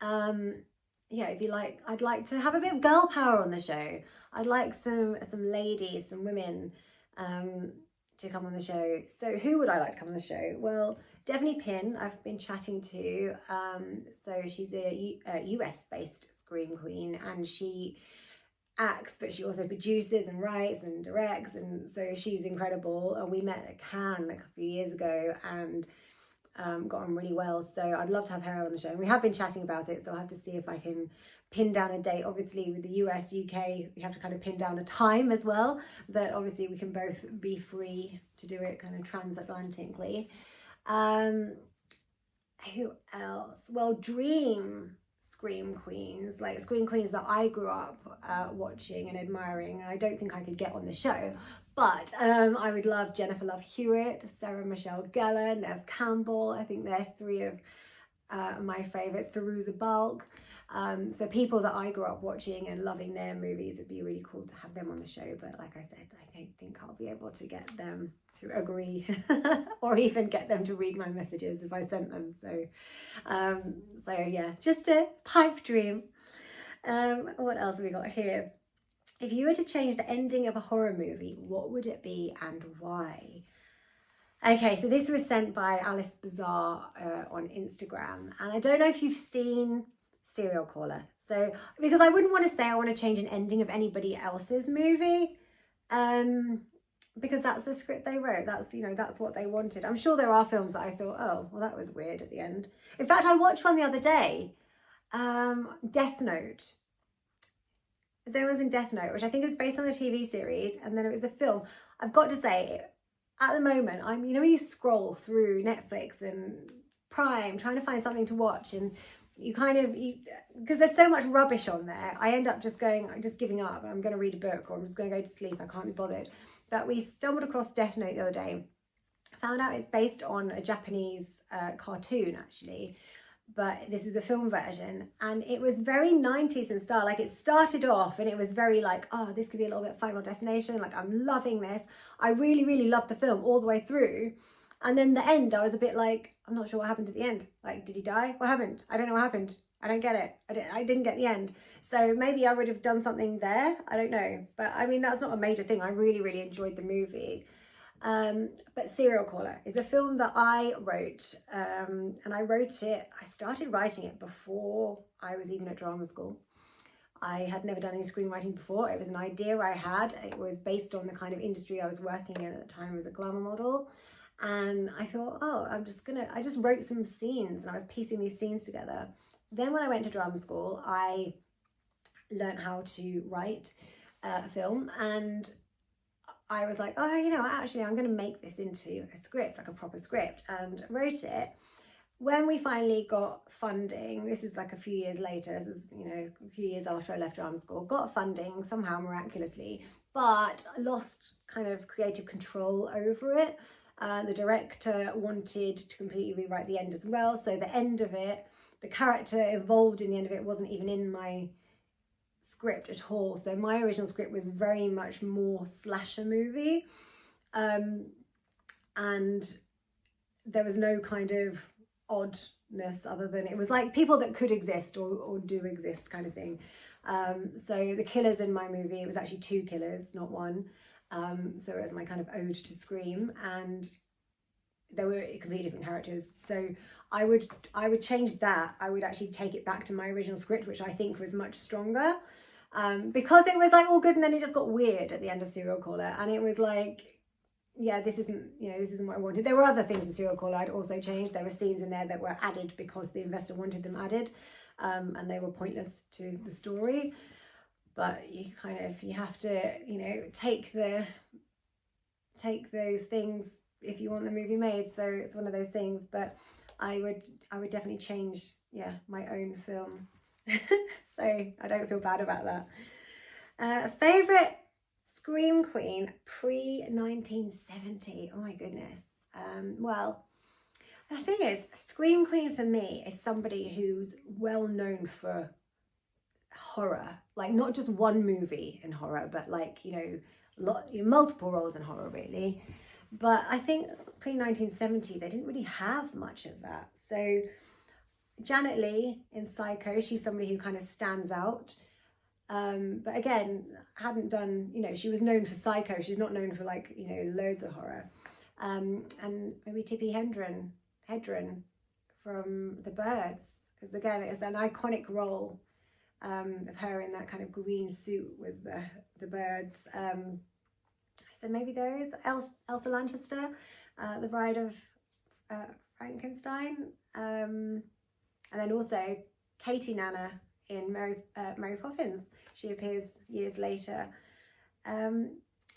if you like, I'd like to have a bit of girl power on the show. I'd like some ladies, some women to come on the show. So who would I like to come on the show? Well, definitely Pin, I've been chatting to. So she's a US based Scream Queen, and she acts, but she also produces and writes and directs, and so she's incredible. And we met at Cannes a few years ago and got on really well, so I'd love to have her on the show, and we have been chatting about it, so I'll have to see if I can pin down a date. Obviously with the US, UK, we have to kind of pin down a time as well, that obviously we can both be free to do it kind of transatlantically. Who else? Well, dream Scream Queens, like Scream Queens that I grew up watching and admiring, and I don't think I could get on the show, but I would love Jennifer Love Hewitt, Sarah Michelle Gellar, Nev Campbell. I think they're 3 of my favourites. Fairuza Balk. So people that I grew up watching and loving their movies, it'd be really cool to have them on the show. But like I said, I don't think I'll be able to get them to agree or even get them to read my messages if I sent them. So yeah, just a pipe dream. What else have we got here? If you were to change the ending of a horror movie, what would it be and why? Okay, so this was sent by Alice Bazaar on Instagram. And I don't know if you've seen Serial Caller. So, because I wouldn't want to say I want to change an ending of anybody else's movie. Because that's the script they wrote. That's, that's what they wanted. I'm sure there are films that I thought, oh, well, that was weird at the end. In fact, I watched one the other day, Death Note. So it was in Death Note, which I think was based on a TV series, and then it was a film. I've got to say, at the moment, when you scroll through Netflix and Prime trying to find something to watch, and because there's so much rubbish on there, I end up just giving up. I'm going to read a book, or I'm just going to go to sleep. I can't be bothered. But we stumbled across Death Note the other day. Found out it's based on a Japanese cartoon, actually. But this is a film version, and it was very 90s in style. Like, it started off and it was very like, oh, this could be a little bit Final Destination. Like, I'm loving this. I really, really loved the film all the way through. And then the end, I was a bit like, I'm not sure what happened at the end. Like, did he die? What happened? I don't know what happened. I don't get it. I didn't get the end. So maybe I would have done something there. I don't know. But I mean, that's not a major thing. I really, really enjoyed the movie. But Serial Caller is a film that I wrote, and I started writing it before I was even at drama school. I had never done any screenwriting before. It was an idea I had. It was based on the kind of industry I was working in at the time as a glamour model. And I thought, oh, I just wrote some scenes, and I was piecing these scenes together. Then when I went to drama school, I learned how to write a film, and I was like, oh, actually, I'm going to make this into a script, like a proper script, and wrote it. When we finally got funding, this is like a few years later, this is, a few years after I left drama school, got funding somehow miraculously, but lost kind of creative control over it. The director wanted to completely rewrite the end as well. So the end of it, the character involved in the end of it wasn't even in my script at all. So my original script was very much more slasher movie, and there was no kind of oddness other than it was like people that could exist or do exist kind of thing. So the killers in my movie, it was actually 2 killers, not 1. So it was my kind of ode to Scream, and they were completely different characters. So I would change that. I would actually take it back to my original script, which I think was much stronger, because it was like all good, and then it just got weird at the end of Serial Caller, and it was like, yeah, this isn't what I wanted. There were other things in Serial Caller I'd also changed. There were scenes in there that were added because the investor wanted them added, and they were pointless to the story. But you have to, take those things if you want the movie made. So it's one of those things. But I would definitely change, my own film. So I don't feel bad about that. Favorite Scream Queen pre-1970. Oh my goodness. Well, the thing is, Scream Queen for me is somebody who's well known for horror, like not just one movie in horror, but like multiple roles in horror, really. But I think pre-1970 they didn't really have much of that. So Janet Leigh in Psycho, she's somebody who kind of stands out, but again hadn't done, she was known for Psycho, she's not known for like loads of horror. And maybe Tippi Hedren from The Birds, because again it's an iconic role of her in that kind of green suit with the birds. So maybe those. Elsa Lanchester, the Bride of Frankenstein, and then also Katie Nanna in Mary Poppins. She appears years later.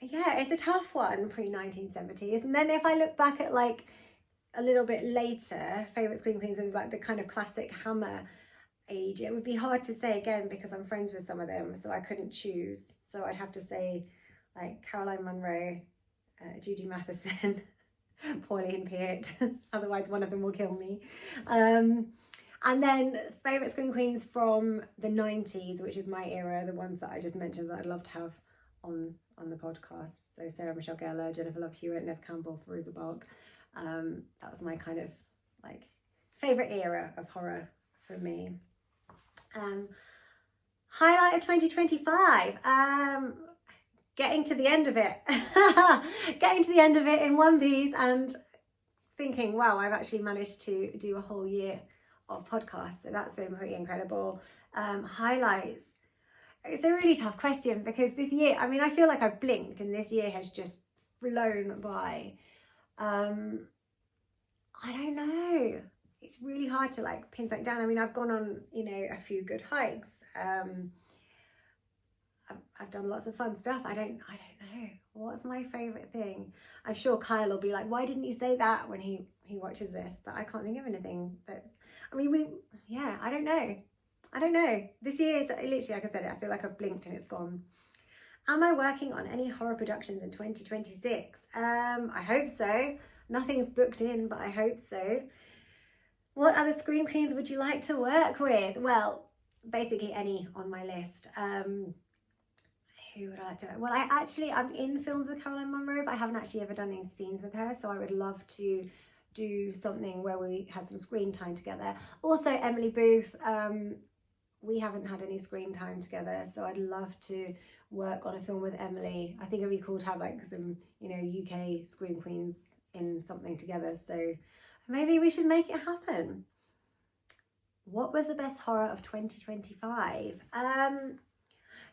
It's a tough one, pre-1970s. And then if I look back at like a little bit later, favourite Scream Queens of like the kind of classic Hammer age, it would be hard to say again because I'm friends with some of them, so I couldn't choose. So I'd have to say like Caroline Munro, Judy Matheson, Pauline Peart, otherwise one of them will kill me. And And then favourite Scream Queens from the 90s, which is my era, the ones that I just mentioned that I'd love to have on the podcast. So Sarah Michelle Gellar, Jennifer Love Hewitt, Nev Campbell, Fairuza Balk. That was my kind of like favourite era of horror for me. Highlight of 2025. Getting to the end of it. Getting to the end of it in one piece and thinking, wow, I've actually managed to do a whole year of podcasts. So that's been pretty incredible. Highlights. It's a really tough question because this year, I mean, I feel like I've blinked and this year has just flown by. I don't know. It's really hard to like pin something down. I mean, I've gone on, you know, a few good hikes. I've done lots of fun stuff. I don't know. What's my favourite thing? I'm sure Kyle will be like, why didn't you say that when he watches this? But I can't think of anything that's, I mean, I don't know. This year is literally, like I said, I feel like I've blinked and it's gone. Am I working on any horror productions in 2026? I hope so. Nothing's booked in, but I hope so. What other Scream Queens would you like to work with? Well, basically any on my list. Who would I like to work? Well, I'm in films with Caroline Munro, but I haven't actually ever done any scenes with her, so I would love to do something where we had some screen time together. Also, Emily Booth, we haven't had any screen time together, so I'd love to work on a film with Emily. I think it'd be cool to have like some, you know, UK Scream Queens in something together, so maybe we should make it happen. What was the best horror of 2025?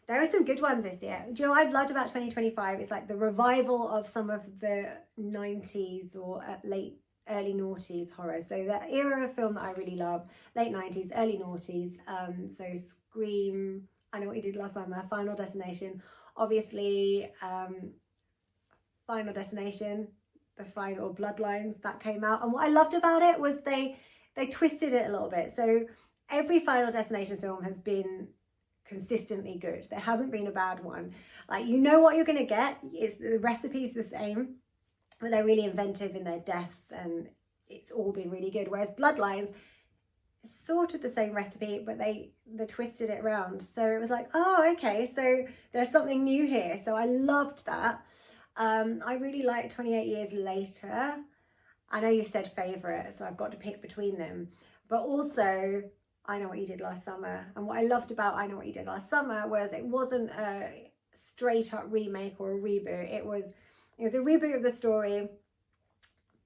There are some good ones this year. Do you know what I've loved about 2025? It's like the revival of some of the 90s or early noughties horror. So the era of film that I really love, late 90s, early noughties. So Scream, I Know What You Did Last Summer, Final Destination. Obviously, Final Destination, the final Bloodlines that came out. And what I loved about it was they twisted it a little bit. So every Final Destination film has been consistently good. There hasn't been a bad one. Like, you know what you're going to get. The recipe's the same, but they're really inventive in their deaths and it's all been really good. Whereas Bloodlines is sort of the same recipe, but they twisted it around. So it was like, oh, okay, so there's something new here. So I loved that. I really liked 28 Years Later. I know you said favourite, so I've got to pick between them. But also, I Know What You Did Last Summer. And what I loved about I Know What You Did Last Summer was it wasn't a straight up remake or a reboot. It was a reboot of the story,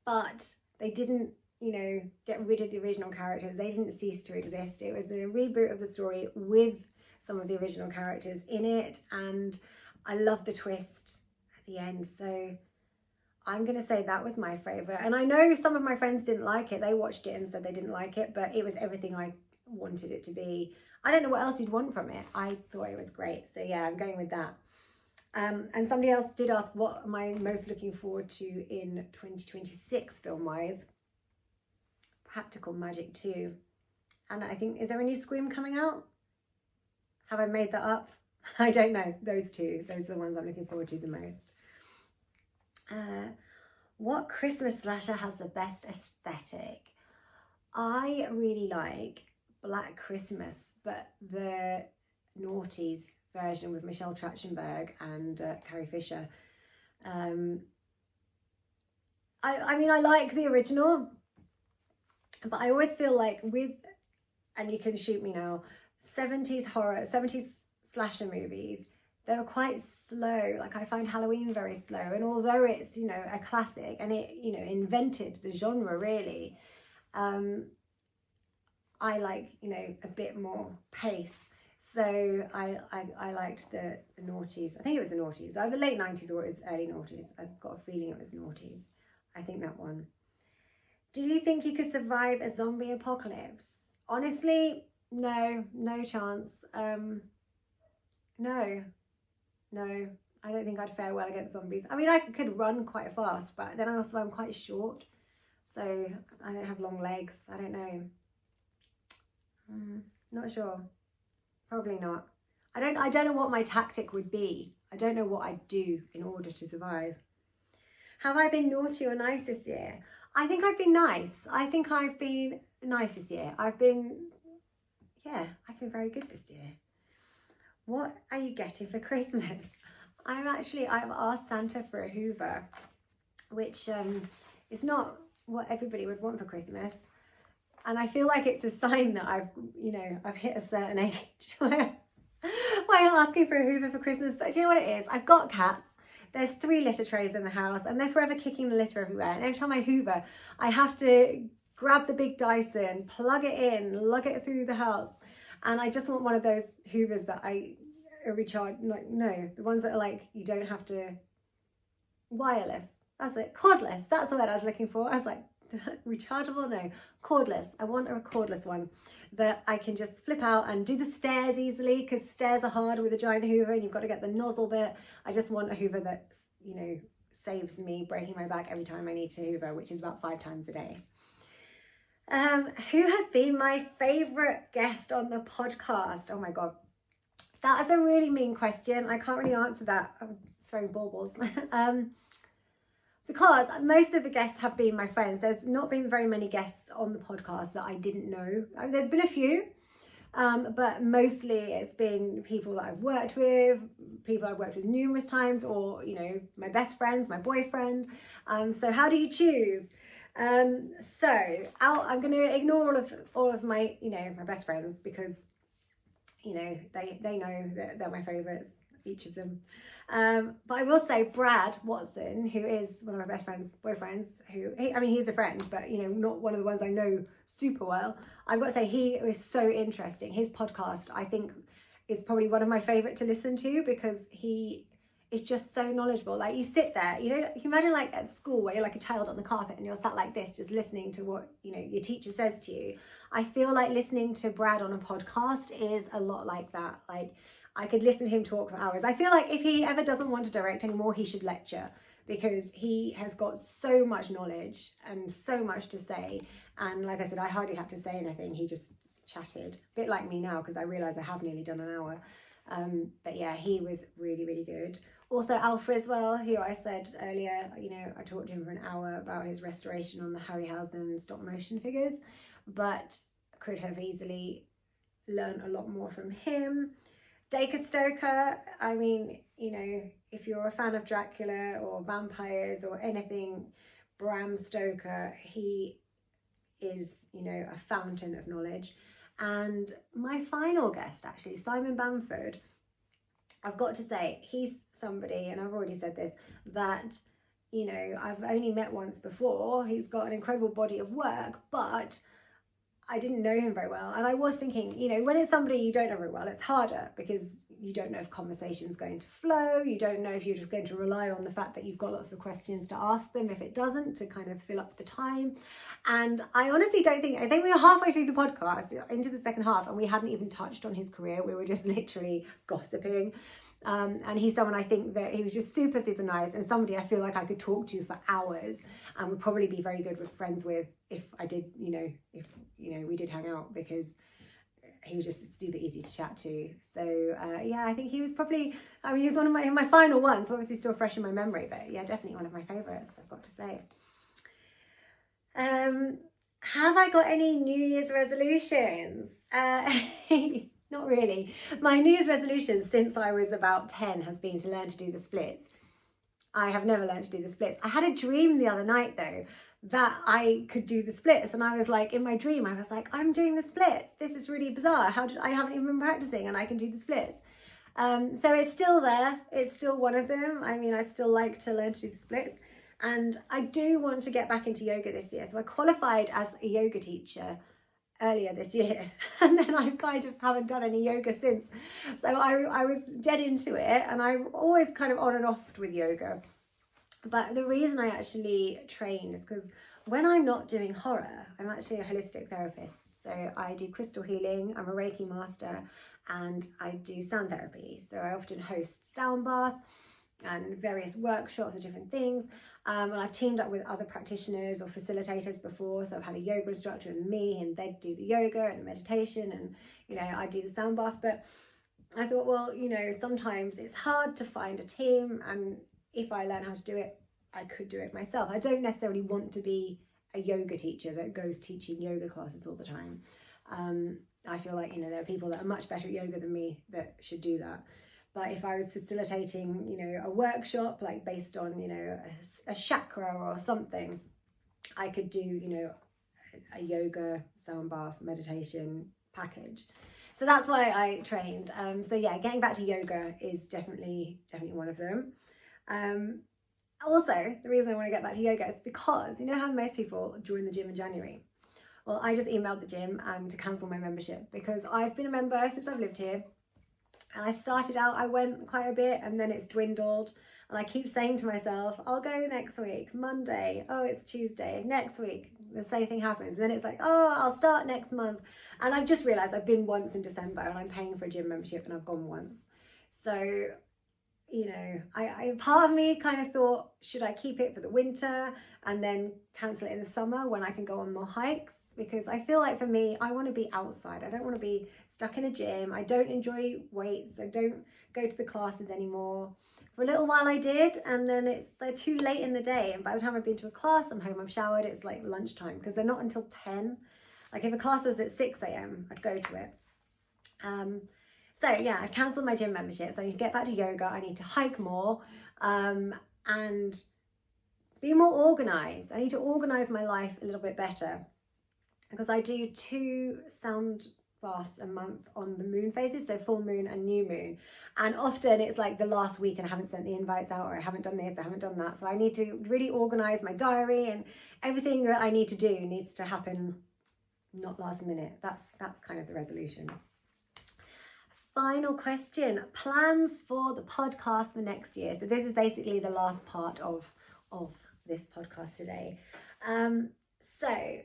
but they didn't, you know, get rid of the original characters. They didn't cease to exist. It was a reboot of the story with some of the original characters in it. And I love the twist at the end. So I'm going to say that was my favourite. And I know some of my friends didn't like it. They watched it and said they didn't like it, but it was everything I wanted it to be. I don't know what else you'd want from it. I thought it was great. So yeah, I'm going with that. And somebody else did ask, what am I most looking forward to in 2026 film-wise? Practical Magic 2. And I think, is there a new Scream coming out? Have I made that up? I don't know. Those two. Those are the ones I'm looking forward to the most. What Christmas slasher has the best aesthetic? I really like Black Christmas, but the noughties version with Michelle Trachtenberg and Carrie Fisher. I mean, I like the original, but I always feel like with, and you can shoot me now, 70s horror, 70s slasher movies, they were quite slow. Like, I find Halloween very slow, and although it's, you know, a classic and it, you know, invented the genre really, I like, you know, a bit more pace. So I liked the noughties. I think it was the noughties, either late 90s or it was early noughties. I've got a feeling it was noughties. I think that one. Do you think you could survive a zombie apocalypse? Honestly, no chance. No, I don't think I'd fare well against zombies. I mean, I could run quite fast, but then I'm quite short, so I don't have long legs. I don't know. Not sure. Probably not. I don't know what my tactic would be. I don't know what I'd do in order to survive. Have I been naughty or nice this year? I think I've been nice. I think I've been nice this year. I've been very good this year. What are you getting for Christmas? I've asked Santa for a Hoover, which is not what everybody would want for Christmas. And I feel like it's a sign that I've hit a certain age where you're asking for a Hoover for Christmas. But do you know what it is? I've got cats. There's 3 litter trays in the house and they're forever kicking the litter everywhere. And every time I Hoover, I have to grab the big Dyson, plug it in, lug it through the house. And I just want one of those Hoovers that I recharge, the ones that are like, you don't have to, wireless. That's it, cordless. That's the word I was looking for. I was like, rechargeable? No, cordless. I want a cordless one that I can just flip out and do the stairs easily, because stairs are hard with a giant Hoover and you've got to get the nozzle bit. I just want a Hoover that, saves me breaking my back every time I need to Hoover, which is about 5 times a day. Who has been my favourite guest on the podcast? Oh my God. That is a really mean question. I can't really answer that. I'm throwing baubles. Because most of the guests have been my friends. There's not been very many guests on the podcast that I didn't know. There's been a few, but mostly it's been people that I've worked with, people I've worked with numerous times, or, my best friends, my boyfriend. So how do you choose? So I'm going to ignore all of my, my best friends, because, they know that they're my favourites, each of them. But I will say Brad Watson, who is one of my best friend's boyfriends, he's a friend, but not one of the ones I know super well. I've got to say he is so interesting. His podcast, I think, is probably one of my favourite to listen to, because he is just so knowledgeable. Like, you sit there, you imagine like at school where you're like a child on the carpet and you're sat like this, just listening to what, your teacher says to you. I feel like listening to Brad on a podcast is a lot like that. Like, I could listen to him talk for hours. I feel like if he ever doesn't want to direct anymore, he should lecture, because he has got so much knowledge and so much to say. And like I said, I hardly had to say anything. He just chatted, a bit like me now, because I realise I have nearly done an hour. But yeah, he was really, really good. Also Alfred as well, who I said earlier, I talked to him for an hour about his restoration on the Harryhausen stop motion figures, but could have easily learned a lot more from him. Dacre Stoker, if you're a fan of Dracula or vampires or anything, Bram Stoker, he is, a fountain of knowledge. And my final guest, actually, Simon Bamford, I've got to say, he's somebody, and I've already said this, that, I've only met once before. He's got an incredible body of work, but I didn't know him very well. And I was thinking, when it's somebody you don't know very well, it's harder, because you don't know if conversation's going to flow. You don't know if you're just going to rely on the fact that you've got lots of questions to ask them, if it doesn't, to kind of fill up the time. And I honestly don't think, I think we were halfway through the podcast, into the second half, and we hadn't even touched on his career. We were just literally gossiping. And he's someone, I think that he was just super, super nice, and somebody I feel like I could talk to for hours and would probably be very good with friends with, if I did, if we did hang out, because he was just super easy to chat to. So yeah, I think he was probably, he was one of my final ones, so obviously still fresh in my memory, but yeah, definitely one of my favourites, I've got to say. Have I got any New Year's resolutions? Not really. My New Year's resolution since I was about 10 has been to learn to do the splits. I have never learned to do the splits. I had a dream the other night though, that I could do the splits, and I was like, in my dream, I was like, I'm doing the splits. This is really bizarre. I haven't even been practicing and I can do the splits. So it's still there. It's still one of them. I still like to learn to do the splits. And I do want to get back into yoga this year. So I qualified as a yoga teacher earlier this year, and then I kind of haven't done any yoga since. So I was dead into it, and I'm always kind of on and off with yoga. But the reason I actually train is because when I'm not doing horror, I'm actually a holistic therapist. So I do crystal healing, I'm a Reiki master, and I do sound therapy. So I often host sound baths and various workshops of different things. And I've teamed up with other practitioners or facilitators before. So I've had a yoga instructor and me, and they'd do the yoga and the meditation, and, I do the sound bath. But I thought, well, sometimes it's hard to find a team, and if I learn how to do it, I could do it myself. I don't necessarily want to be a yoga teacher that goes teaching yoga classes all the time. I feel like, you know, there are people that are much better at yoga than me that should do that. But if I was facilitating, you know, a workshop like based on, you know, a chakra or something, I could do, you know, a yoga, sound bath, meditation package. So that's why I trained. So yeah, getting back to yoga is definitely one of them. Also, the reason I want to get back to yoga is because, you know how most people join the gym in January? Well, I just emailed the gym and to cancel my membership because I've been a member since I've lived here. And I started out, I went quite a bit and then it's dwindled. And I keep saying to myself, I'll go next week, Monday. Oh, it's Tuesday. Next week, the same thing happens. And then it's like, oh, I'll start next month. And I've just realised I've been once in December and I'm paying for a gym membership and I've gone once. So, you know, I part of me kind of thought, should I keep it for the winter and then cancel it in the summer when I can go on more hikes? Because I feel like for me, I want to be outside. I don't want to be stuck in a gym. I don't enjoy weights. I don't go to the classes anymore. For a little while I did, and then they're too late in the day. And by the time I've been to a class, I'm home, I've showered, it's like lunchtime because they're not until 10. Like if a class was at 6 a.m, I'd go to it. So yeah, I've cancelled my gym membership. So I need to get back to yoga. I need to hike more and be more organised. I need to organise my life a little bit better because I do 2 sound baths a month on the moon phases, so full moon and new moon. And often it's like the last week and I haven't sent the invites out, or I haven't done this, I haven't done that. So I need to really organise my diary, and everything that I need to do needs to happen not last minute. That's kind of the resolution. Final question, plans for the podcast for next year. So this is basically the last part of this podcast today. So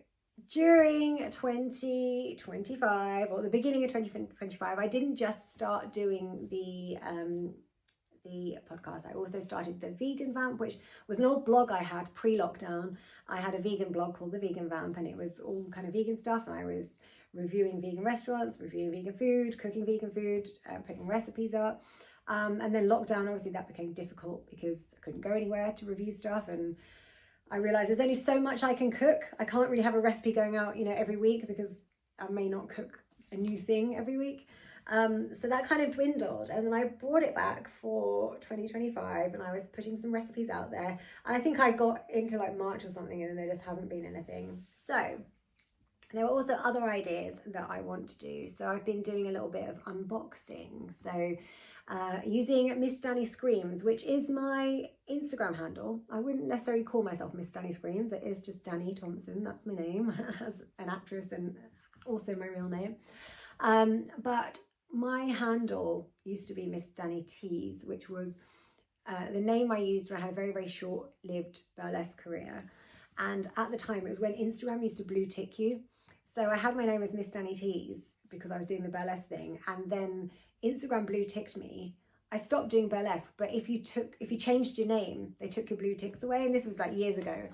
during 2025 or the beginning of 2025, I didn't just start doing the podcast. I also started the Vegan Vamp, which was an old blog I had pre-lockdown. I had a vegan blog called the Vegan Vamp, and it was all kind of vegan stuff, and I was reviewing vegan restaurants, reviewing vegan food, cooking vegan food, putting recipes up. And then lockdown, obviously that became difficult because I couldn't go anywhere to review stuff, and I realized there's only so much I can cook. I can't really have a recipe going out, you know, every week because I may not cook a new thing every week. So that kind of dwindled, and then I brought it back for 2025 and I was putting some recipes out there, and I think I got into like March or something and then there just hasn't been anything. So there were also other ideas that I want to do. So I've been doing a little bit of unboxing. So using Miss Danny Screams, which is my Instagram handle. I wouldn't necessarily call myself Miss Danny Screams. It is just Danny Thompson. That's my name as an actress and also my real name. But my handle used to be Miss Danny Tees, which was the name I used when I had a very, very short-lived burlesque career. And at the time, it was when Instagram used to blue tick you. So I had my name as Miss Danny Tees because I was doing the burlesque thing. And then Instagram blue ticked me. I stopped doing burlesque, but if you changed your name, they took your blue ticks away. And this was like years ago.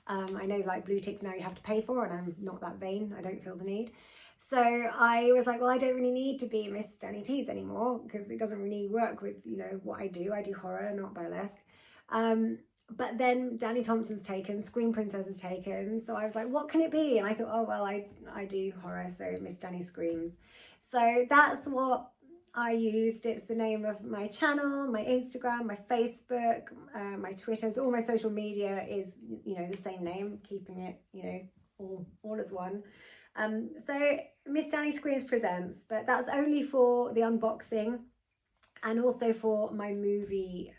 I know like blue ticks now you have to pay for, and I'm not that vain. I don't feel the need. So I was like, well, I don't really need to be Miss Danny Tees anymore because it doesn't really work with, you know, what I do. I do horror, not burlesque. But then Danny Thompson's taken, Scream Princess is taken. So I was like, what can it be? And I thought, oh, well, I do horror, so Miss Danny Screams. So that's what I used. It's the name of my channel, my Instagram, my Facebook, my Twitter. So all my social media is, you know, the same name, keeping it, you know, all as one. So Miss Danny Screams Presents, but that's only for the unboxing and also for my movie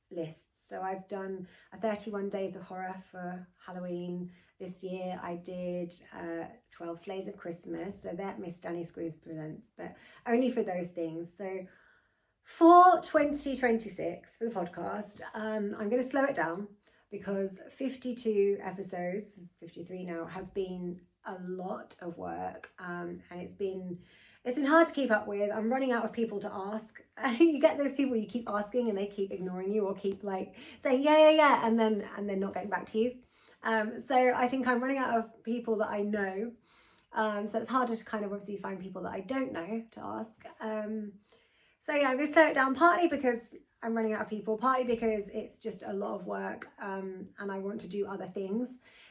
lists. So I've done a 31 Days of Horror for Halloween. This year I did 12 Slays of Christmas. So that Miss Danny Screams Presents, but only for those things. So for 2026, for the podcast, I'm going to slow it down because 52 episodes, 53 now, has been a lot of work, and it's been hard to keep up with. I'm running out of people to ask. You get those people you keep asking and they keep ignoring you or keep like saying yeah and then not getting back to you. So I think I'm running out of people that I know. So it's harder to kind of obviously find people that I don't know to ask. So yeah, I'm going to slow it down partly because I'm running out of people, partly because it's just a lot of work and I want to do other things.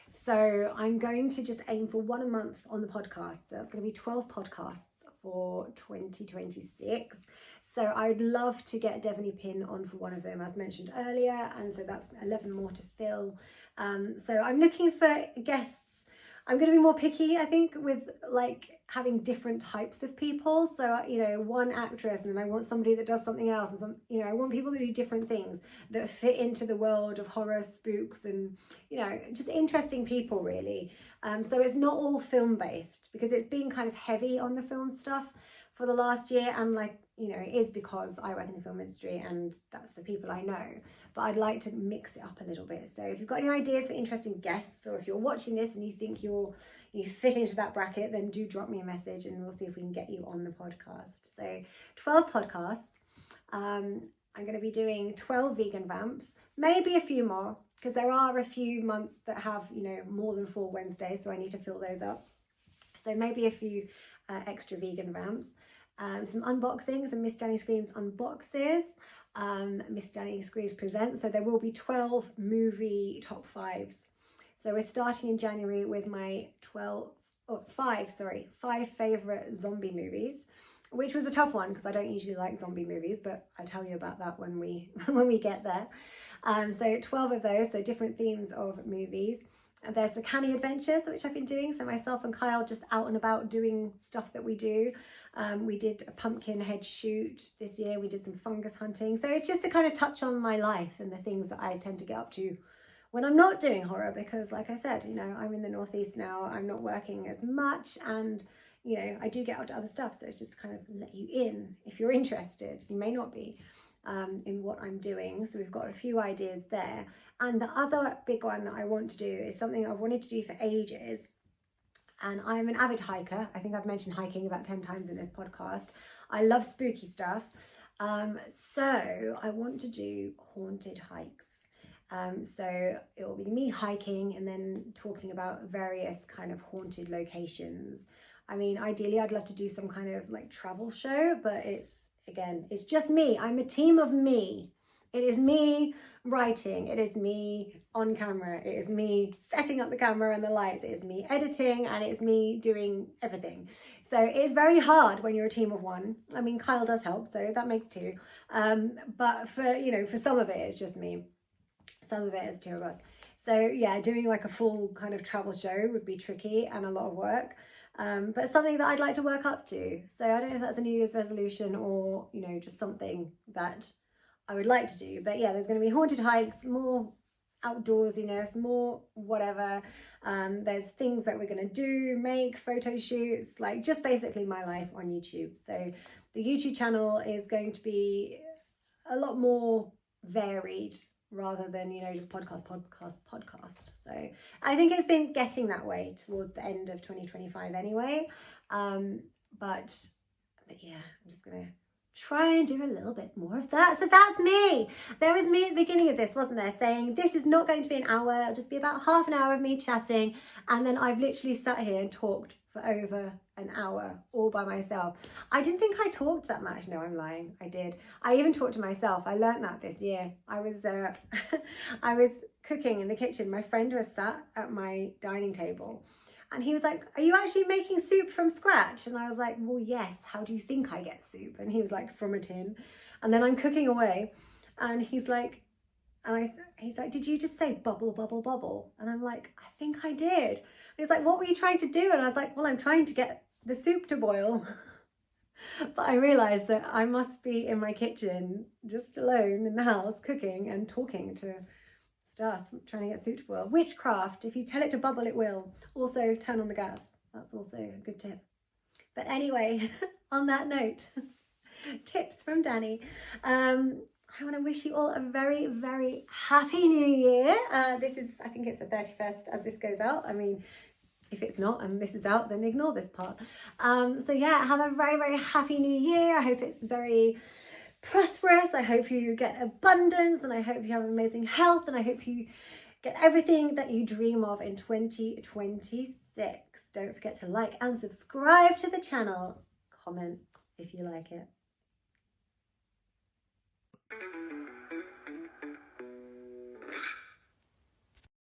So I'm going to just aim for one a month on the podcast. So that's going to be 12 podcasts for 2026. So I would love to get Devaney Pin on for one of them, as mentioned earlier. And so that's 11 more to fill. So I'm looking for guests. I'm going to be more picky, I think, with like having different types of people. So, you know, one actress, and then I want somebody that does something else. And some, you know, I want people that do different things that fit into the world of horror, spooks, and, you know, just interesting people, really. So it's not all film based, because it's been kind of heavy on the film stuff for the last year. And like, you know, it is because I work in the film industry and that's the people I know, but I'd like to mix it up a little bit. So if you've got any ideas for interesting guests, or if you're watching this and you think you fit into that bracket, then do drop me a message and we'll see if we can get you on the podcast. So 12 podcasts. I'm going to be doing 12 vegan vamps, maybe a few more, because there are a few months that have, you know, more than 4 Wednesdays, so I need to fill those up. So maybe a few extra vegan vamps. Some unboxings, and Miss Danny Screams unboxes, Miss Danny Screams presents. So there will be 12 movie top 5s. So we're starting in January with my 5 favourite zombie movies, which was a tough one because I don't usually like zombie movies, but I tell you about that when we get there. So 12 of those, so different themes of movies. And there's the Canny Adventures, which I've been doing. So myself and Kyle just out and about doing stuff that we do. We did a pumpkin head shoot this year. We did some fungus hunting. So it's just to kind of touch on my life and the things that I tend to get up to when I'm not doing horror, because like I said, you know, I'm in the Northeast now. I'm not working as much, and, you know, I do get out to other stuff. So it's just to kind of let you in if you're interested. You may not be. In what I'm doing. So we've got a few ideas there. And the other big one that I want to do is something I've wanted to do for ages. And I'm an avid hiker. I think I've mentioned hiking about 10 times in this podcast. I love spooky stuff. So I want to do haunted hikes. So it will be me hiking and then talking about various kind of haunted locations. I mean, ideally I'd love to do some kind of like travel show, but it's just me. I'm a team of me. It is me writing. It is me on camera. It is me setting up the camera and the lights. It is me editing, and it's me doing everything. So it's very hard when you're a team of one. I mean, Kyle does help, so that makes 2. But for some of it, it's just me. Some of it is 2 of us. So yeah, doing like a full kind of travel show would be tricky and a lot of work. But something that I'd like to work up to. So I don't know if that's a New Year's resolution or, you know, just something that I would like to do. But yeah, there's going to be haunted hikes, more outdoorsiness, more whatever. There's things that we're going to do, make photo shoots, like just basically my life on YouTube. So the YouTube channel is going to be a lot more varied, rather than, you know, just podcast. So I think it's been getting that way towards the end of 2025 anyway. But yeah, I'm just gonna try and do a little bit more of that. So that's me. There was me at the beginning of this, wasn't there, saying this is not going to be an hour, it'll just be about half an hour of me chatting, and then I've literally sat here and talked for over an hour all by myself. I didn't think I talked that much. No, I'm lying. I did. I even talked to myself. I learned that this year. I was I was cooking in the kitchen. My friend was sat at my dining table and he was like, "Are you actually making soup from scratch?" And I was like, "Well, yes. How do you think I get soup?" And he was like, "From a tin." And then I'm cooking away and he's like, he's like, "Did you just say bubble, bubble, bubble?" And I'm like, "I think I did." And he's like, "What were you trying to do?" And I was like, "Well, I'm trying to get the soup to boil." But I realized that I must be in my kitchen, just alone in the house, cooking and talking to stuff, trying to get soup to boil. Witchcraft. If you tell it to bubble, it will. Also, turn on the gas. That's also a good tip. But anyway, on that note, tips from Danny. I want to wish you all a very, very happy new year. This is, I think it's the 31st as this goes out. I mean, if it's not and this is out, then ignore this part. So yeah, have a very, very happy new year. I hope it's very prosperous. I hope you get abundance, and I hope you have amazing health, and I hope you get everything that you dream of in 2026. Don't forget to like and subscribe to the channel. Comment if you like it.